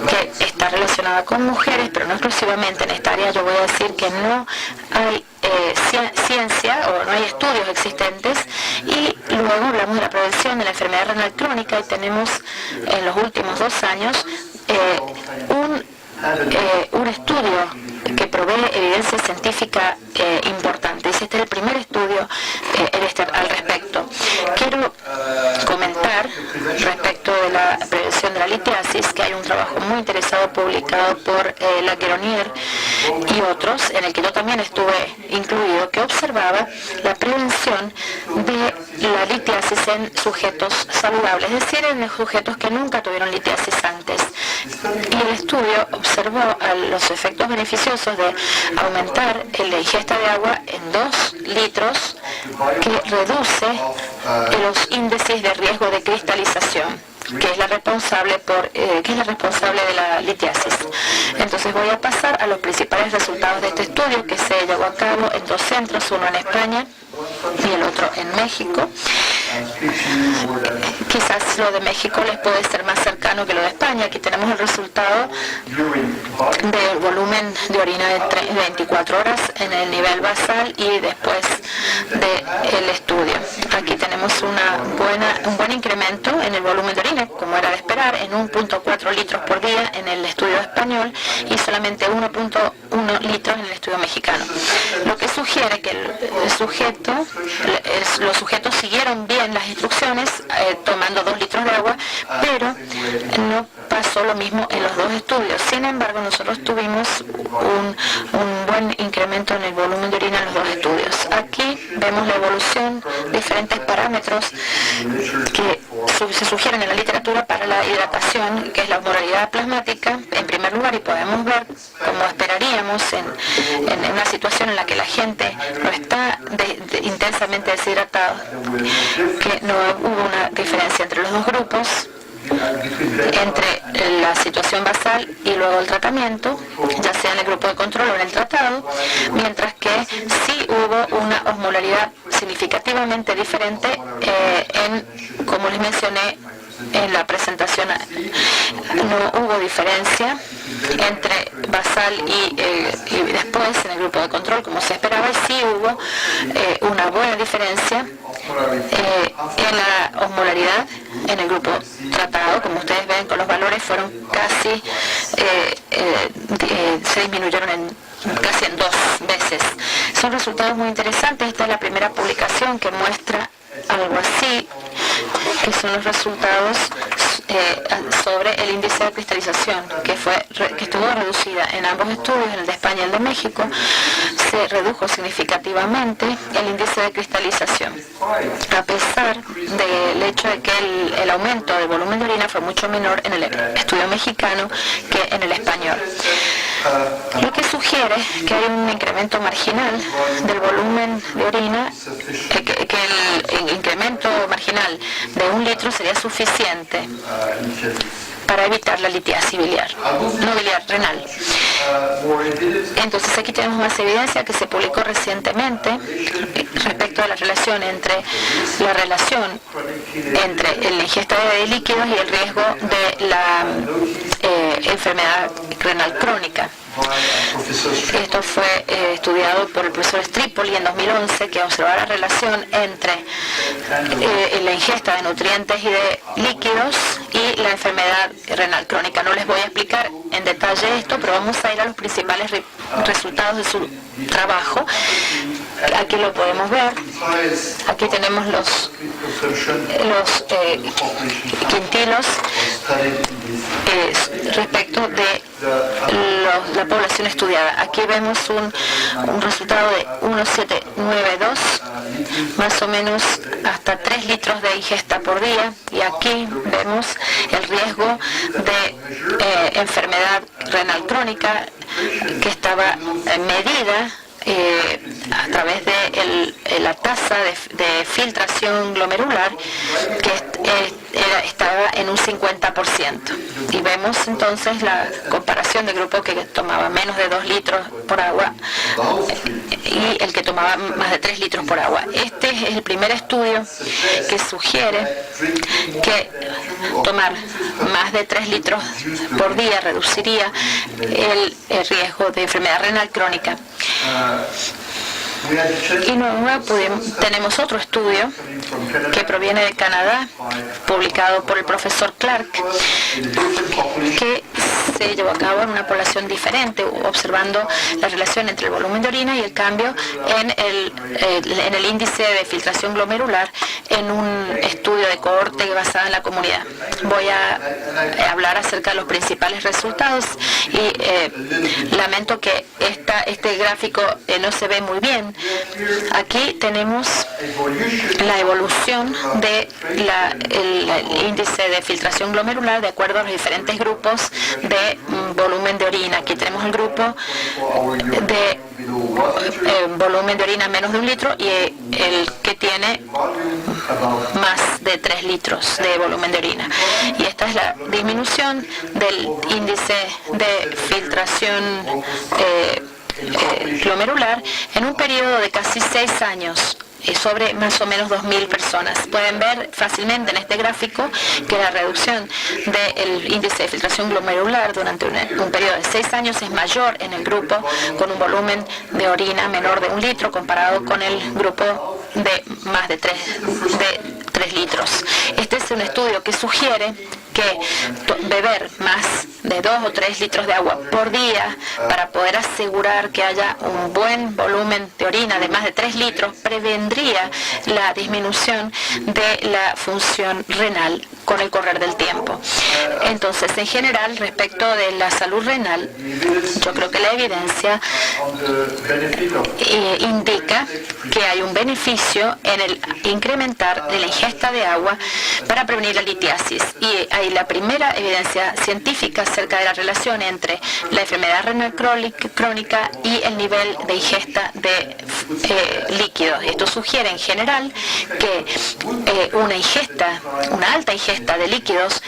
que está relacionada con mujeres, pero no exclusivamente en esta área, yo voy a decir que no hay ciencia o no hay estudios existentes. Y luego hablamos de la prevención de la enfermedad renal crónica y tenemos en los últimos 2 años un estudio que provee evidencia científica importante. Este es el primer estudio al respecto. Quiero comentar respecto de la prevención de la litiasis, que hay un trabajo muy interesado publicado por la Gueronier y otros, en el que yo también estuve incluido, que observaba la prevención de la litiasis en sujetos saludables, es decir, en sujetos que nunca tuvieron litiasis antes. Y el estudio observó los efectos beneficiosos de aumentar la ingesta de agua en 2 litros, que reduce los índices de riesgo de cristalización, que es la responsable de la litiasis. Entonces voy a pasar a los principales resultados de este estudio, que se llevó a cabo en 2 centros, uno en España y el otro en México. Quizás lo de México les puede ser más cercano que lo de España. Aquí tenemos el resultado del volumen de orina de 24 horas en el nivel basal y después del estudio. Aquí tenemos un buen incremento en el volumen de orina, como era de esperar, en 1.4 litros por día en el estudio español y solamente 1.1 litros en el estudio mexicano. Lo que sugiere que los sujetos siguieron bien las instrucciones, tomando 2 litros de agua, pero no pasó lo mismo en los 2 estudios. Sin embargo, nosotros tuvimos un buen incremento en el volumen de orina en los 2 estudios. Aquí vemos la evolución de diferentes parámetros que se sugieren en la literatura para la hidratación, que es la osmolaridad plasmática, en primer lugar, y podemos ver, como esperaríamos, en una situación en la que la gente no está intensamente deshidratado, que no hubo una diferencia entre los 2 grupos, entre la situación basal y luego el tratamiento, ya sea en el grupo de control o en el tratado, mientras que sí hubo una osmolaridad significativamente diferente como les mencioné en la presentación, no hubo diferencia entre basal y después en el grupo de control, como se esperaba, y sí hubo una buena diferencia en la osmolaridad en el grupo tratado. Como ustedes ven, con los valores fueron casi, se disminuyeron casi en 2 veces. Son resultados muy interesantes. Esta es la primera publicación que muestra algo así, que son los resultados sobre el índice de cristalización, que estuvo reducida en ambos estudios, en el de España y el de México. Se redujo significativamente el índice de cristalización, a pesar del hecho de que el aumento del volumen de orina fue mucho menor en el estudio mexicano que en el español. Lo que sugiere que hay un incremento marginal del volumen de orina, que el incremento marginal de 1 litro sería suficiente para evitar la litiasis renal. Entonces aquí tenemos más evidencia que se publicó recientemente respecto a la relación entre la ingesta de líquidos y el riesgo de la enfermedad renal crónica. Esto fue estudiado por el profesor Stripoli en 2011, que observó la relación entre la ingesta de nutrientes y de líquidos y la enfermedad renal crónica. No les voy a explicar en detalle esto, pero vamos a ir a los principales resultados de su trabajo. Aquí lo podemos ver. Aquí tenemos los quintilos respecto de la población estudiada. Aquí vemos un resultado de 1,792, más o menos hasta 3 litros de ingesta por día, y aquí vemos el riesgo de enfermedad renal crónica que estaba medida a través de la tasa de filtración glomerular, que estaba en un 50%. Y vemos entonces la comparación del grupo que tomaba menos de 2 litros por agua y el que tomaba más de 3 litros por agua. Este es el primer estudio que sugiere que tomar más de 3 litros por día reduciría el riesgo de enfermedad renal crónica. Y luego tenemos otro estudio que proviene de Canadá, publicado por el profesor Clark, que se llevó a cabo en una población diferente, observando la relación entre el volumen de orina y el cambio en el índice de filtración glomerular en un estudio de cohorte basado en la comunidad. Voy a hablar acerca de los principales resultados y lamento que este gráfico no se ve muy bien. Aquí tenemos la evolución del índice de filtración glomerular de acuerdo a los diferentes grupos de volumen de orina. Aquí tenemos el grupo de volumen de orina menos de 1 litro y el que tiene más de 3 litros de volumen de orina. Y esta es la disminución del índice de filtración glomerular en un periodo de casi 6 años sobre más o menos 2.000 personas. Pueden ver fácilmente en este gráfico que la reducción del índice de filtración glomerular durante un periodo de 6 años es mayor en el grupo con un volumen de orina menor de 1 litro comparado con el grupo de más de 3 litros. Este es un estudio que sugiere que beber más de 2 o 3 litros de agua por día para poder asegurar que haya un buen volumen de orina de más de 3 litros prevendría la disminución de la función renal con el correr del tiempo. Entonces, en general, respecto de la salud renal, yo creo que la evidencia indica que hay un beneficio en el incrementar de la ingesta de agua para prevenir la litiasis. Y hay la primera evidencia científica acerca de la relación entre la enfermedad renal crónica y el nivel de ingesta de líquidos. Esto sugiere en general que una alta ingesta de líquidos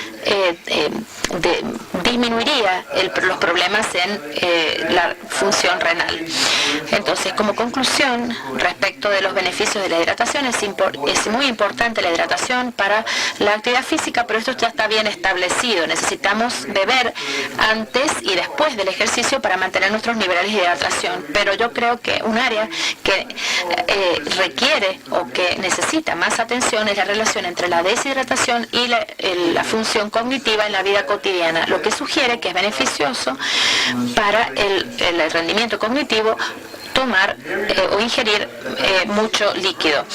disminuiría los problemas en la función renal. Entonces, como conclusión, respecto de los beneficios de la hidratación, es muy importante la hidratación para la actividad física, pero esto ya está bien establecido. Necesitamos beber antes y después del ejercicio para mantener nuestros niveles de hidratación. Pero yo creo que un área que requiere o que necesita más atención es la relación entre la deshidratación y la función cognitiva en la vida cotidiana, lo que sugiere que es beneficioso para el rendimiento cognitivo tomar o ingerir mucho líquido.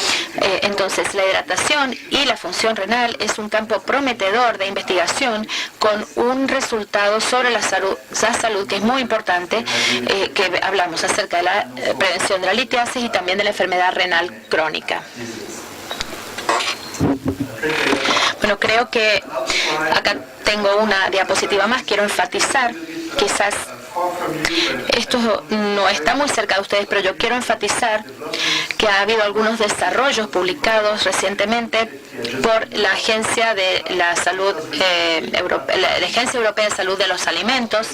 Entonces, la hidratación y la función renal es un campo prometedor de investigación con un resultado sobre la salud que es muy importante, que hablamos acerca de la prevención de la litiasis y también de la enfermedad renal crónica. Bueno, creo que acá tengo una diapositiva más. Quiero enfatizar, quizás esto no está muy cerca de ustedes, pero yo quiero enfatizar que ha habido algunos desarrollos publicados recientemente por la Agencia de la Salud la Agencia Europea de Salud de los Alimentos,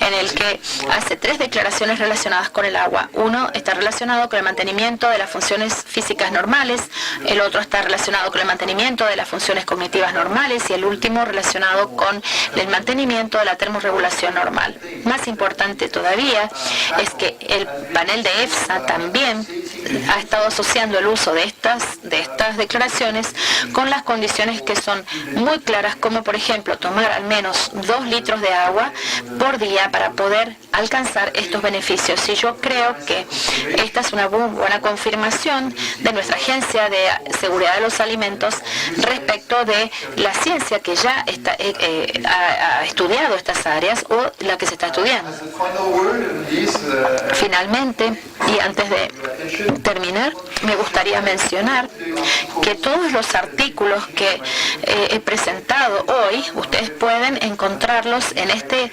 en el que hace 3 declaraciones relacionadas con el agua. Uno está relacionado con el mantenimiento de las funciones físicas normales, el otro está relacionado con el mantenimiento de las funciones cognitivas normales y el último relacionado con el mantenimiento de la termorregulación normal. Más importante todavía es que el panel de EFSA también ha estado asociando el uso de estas declaraciones con las condiciones que son muy claras, como por ejemplo tomar al menos 2 litros de agua por día para poder alcanzar estos beneficios. Y yo creo que esta es una buena confirmación de nuestra Agencia de Seguridad de los Alimentos respecto de la ciencia que ya ha estudiado estas áreas o la que se está estudiando. Finalmente, y antes de terminar, me gustaría mencionar que todos los artículos que he presentado hoy, ustedes pueden encontrarlos en este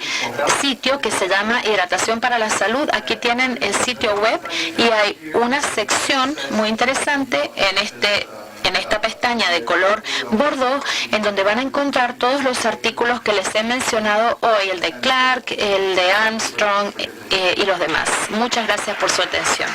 sitio que se llama Hidratación para la Salud. Aquí tienen el sitio web y hay una sección muy interesante en esta pestaña de color bordeaux, en donde van a encontrar todos los artículos que les he mencionado hoy, el de Clark, el de Armstrong y los demás. Muchas gracias por su atención.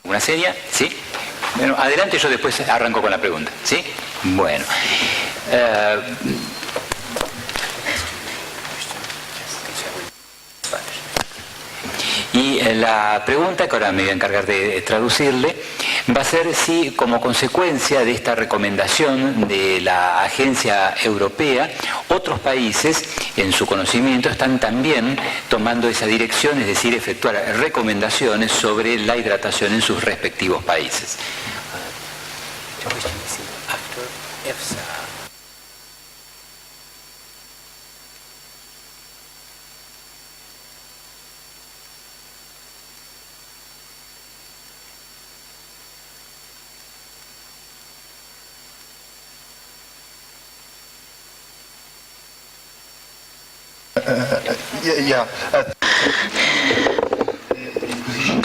¿Una seña? ¿Sí? Bueno, adelante, yo después arranco con la pregunta. ¿Sí? Bueno. Y la pregunta, que ahora me voy a encargar de traducirle, va a ser si como consecuencia de esta recomendación de la Agencia Europea, otros países en su conocimiento están también tomando esa dirección, es decir, efectuar recomendaciones sobre la hidratación en sus respectivos países.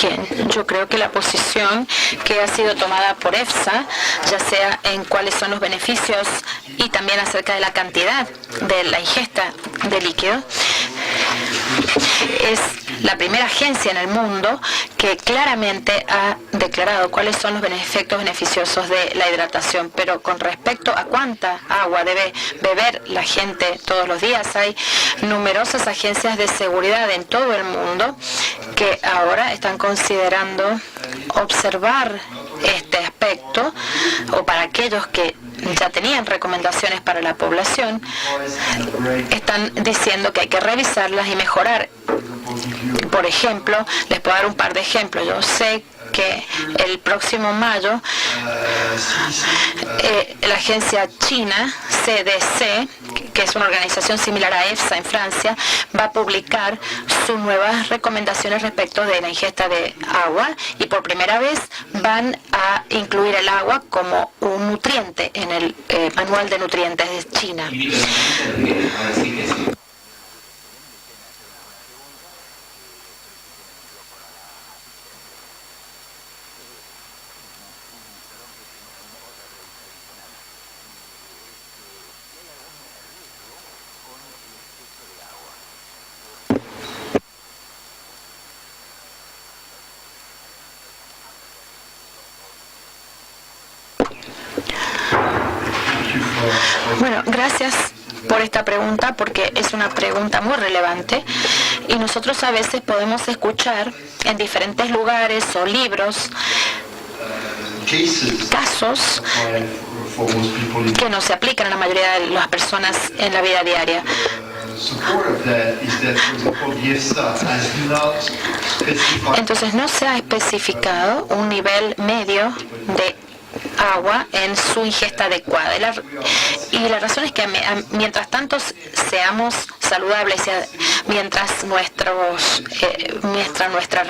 Bien, yo creo que la posición que ha sido tomada por EFSA, ya sea en cuáles son los beneficios y también acerca de la cantidad de la ingesta de líquido, es la primera agencia en el mundo que claramente ha declarado cuáles son los efectos beneficiosos de la hidratación. Pero con respecto a cuánta agua debe beber la gente todos los días, hay numerosas agencias de seguridad en todo el mundo que ahora están considerando observar este aspecto, o para aquellos que ya tenían recomendaciones para la población, están diciendo que hay que revisarlas y mejorar. Por ejemplo, les puedo dar un par de ejemplos. Yo sé que el próximo mayo la agencia china CDC, que es una organización similar a EFSA en Francia, va a publicar sus nuevas recomendaciones respecto de la ingesta de agua, y por primera vez van a incluir el agua como un nutriente en el manual de nutrientes de China. Bueno, gracias por esta pregunta, porque es una pregunta muy relevante y nosotros a veces podemos escuchar en diferentes lugares o libros casos que no se aplican a la mayoría de las personas en la vida diaria. Entonces no se ha especificado un nivel medio de agua en su ingesta adecuada. Y la razón es que mientras tanto seamos saludables, mientras nuestra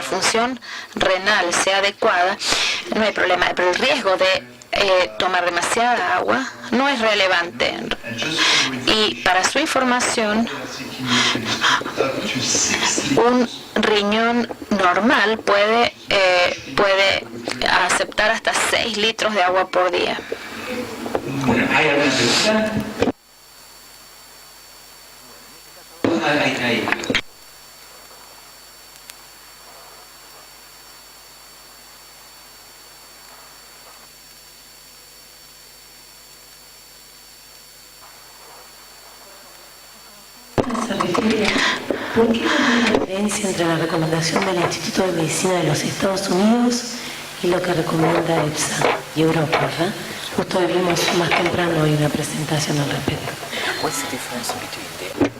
función renal sea adecuada, no hay problema. Pero el riesgo de tomar demasiada agua no es relevante. Y para su información, un riñón normal puede aceptar hasta 6 litros de agua por día. Bueno, ¿hay alguna pregunta? Ahí. Se refiere a ¿por qué no hay diferencia entre la recomendación del Instituto de Medicina de los Estados Unidos y lo que recomienda EFSA y Europa, ¿verdad? Justo vimos más temprano hoy una presentación al respecto. What's the difference between the...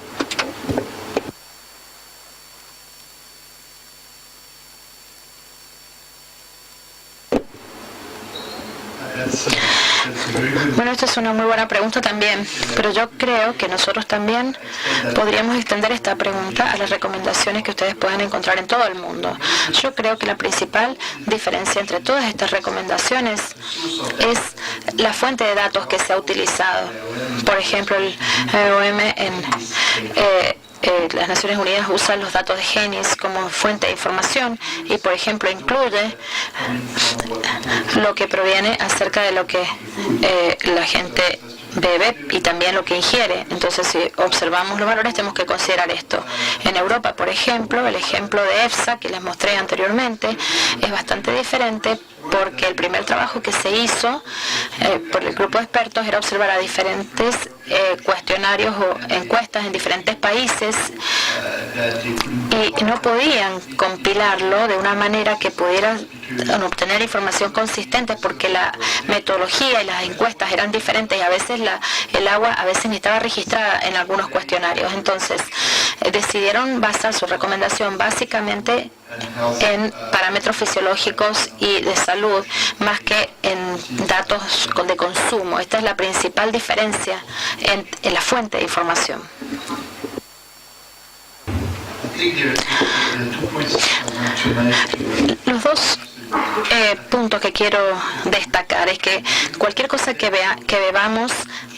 Bueno, esta es una muy buena pregunta también, pero yo creo que nosotros también podríamos extender esta pregunta a las recomendaciones que ustedes pueden encontrar en todo el mundo. Yo creo que la principal diferencia entre todas estas recomendaciones es la fuente de datos que se ha utilizado. Por ejemplo, el OM las Naciones Unidas usan los datos de GENIS como fuente de información y, por ejemplo, incluye lo que proviene acerca de lo que la gente bebe y también lo que ingiere. Entonces, si observamos los valores, tenemos que considerar esto. En Europa, por ejemplo, el ejemplo de EFSA, que les mostré anteriormente, es bastante diferente porque el primer trabajo que se hizo por el grupo de expertos era observar a diferentes cuestionarios o encuestas en diferentes países y no podían compilarlo de una manera que pudieran obtener información consistente porque la metodología y las encuestas eran diferentes y a veces el agua a veces ni estaba registrada en algunos cuestionarios. Entonces decidieron basar su recomendación básicamente en parámetros fisiológicos y de salud más que en datos de consumo. Esta es la principal diferencia en la fuente de información. Los dos puntos que quiero destacar es que cualquier cosa que bebamos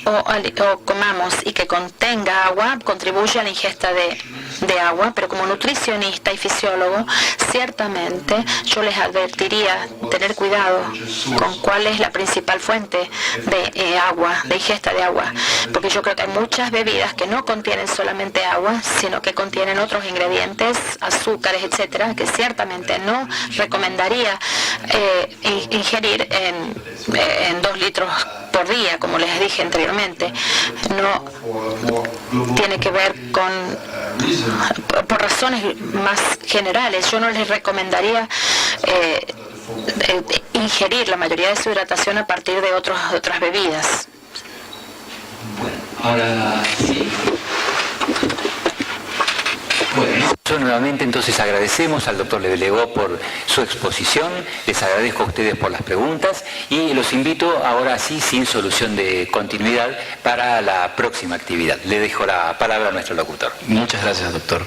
o comamos y que contenga agua contribuye a la ingesta de agua, pero como nutricionista y fisiólogo, ciertamente yo les advertiría tener cuidado con cuál es la principal fuente de agua, de ingesta de agua, porque yo creo que hay muchas bebidas que no contienen solamente agua, sino que contienen otros ingredientes, azúcares, etcétera, que ciertamente no recomendaría ingerir en 2 litros por día, como les dije anteriormente. No tiene que ver por razones más generales. Yo no les recomendaría ingerir la mayoría de su hidratación a partir de otras bebidas. Bueno, ahora sí. Bueno, nuevamente entonces agradecemos al doctor Leblegó por su exposición, les agradezco a ustedes por las preguntas y los invito ahora sí, sin solución de continuidad, para la próxima actividad. Le dejo la palabra a nuestro locutor. Muchas gracias, doctor.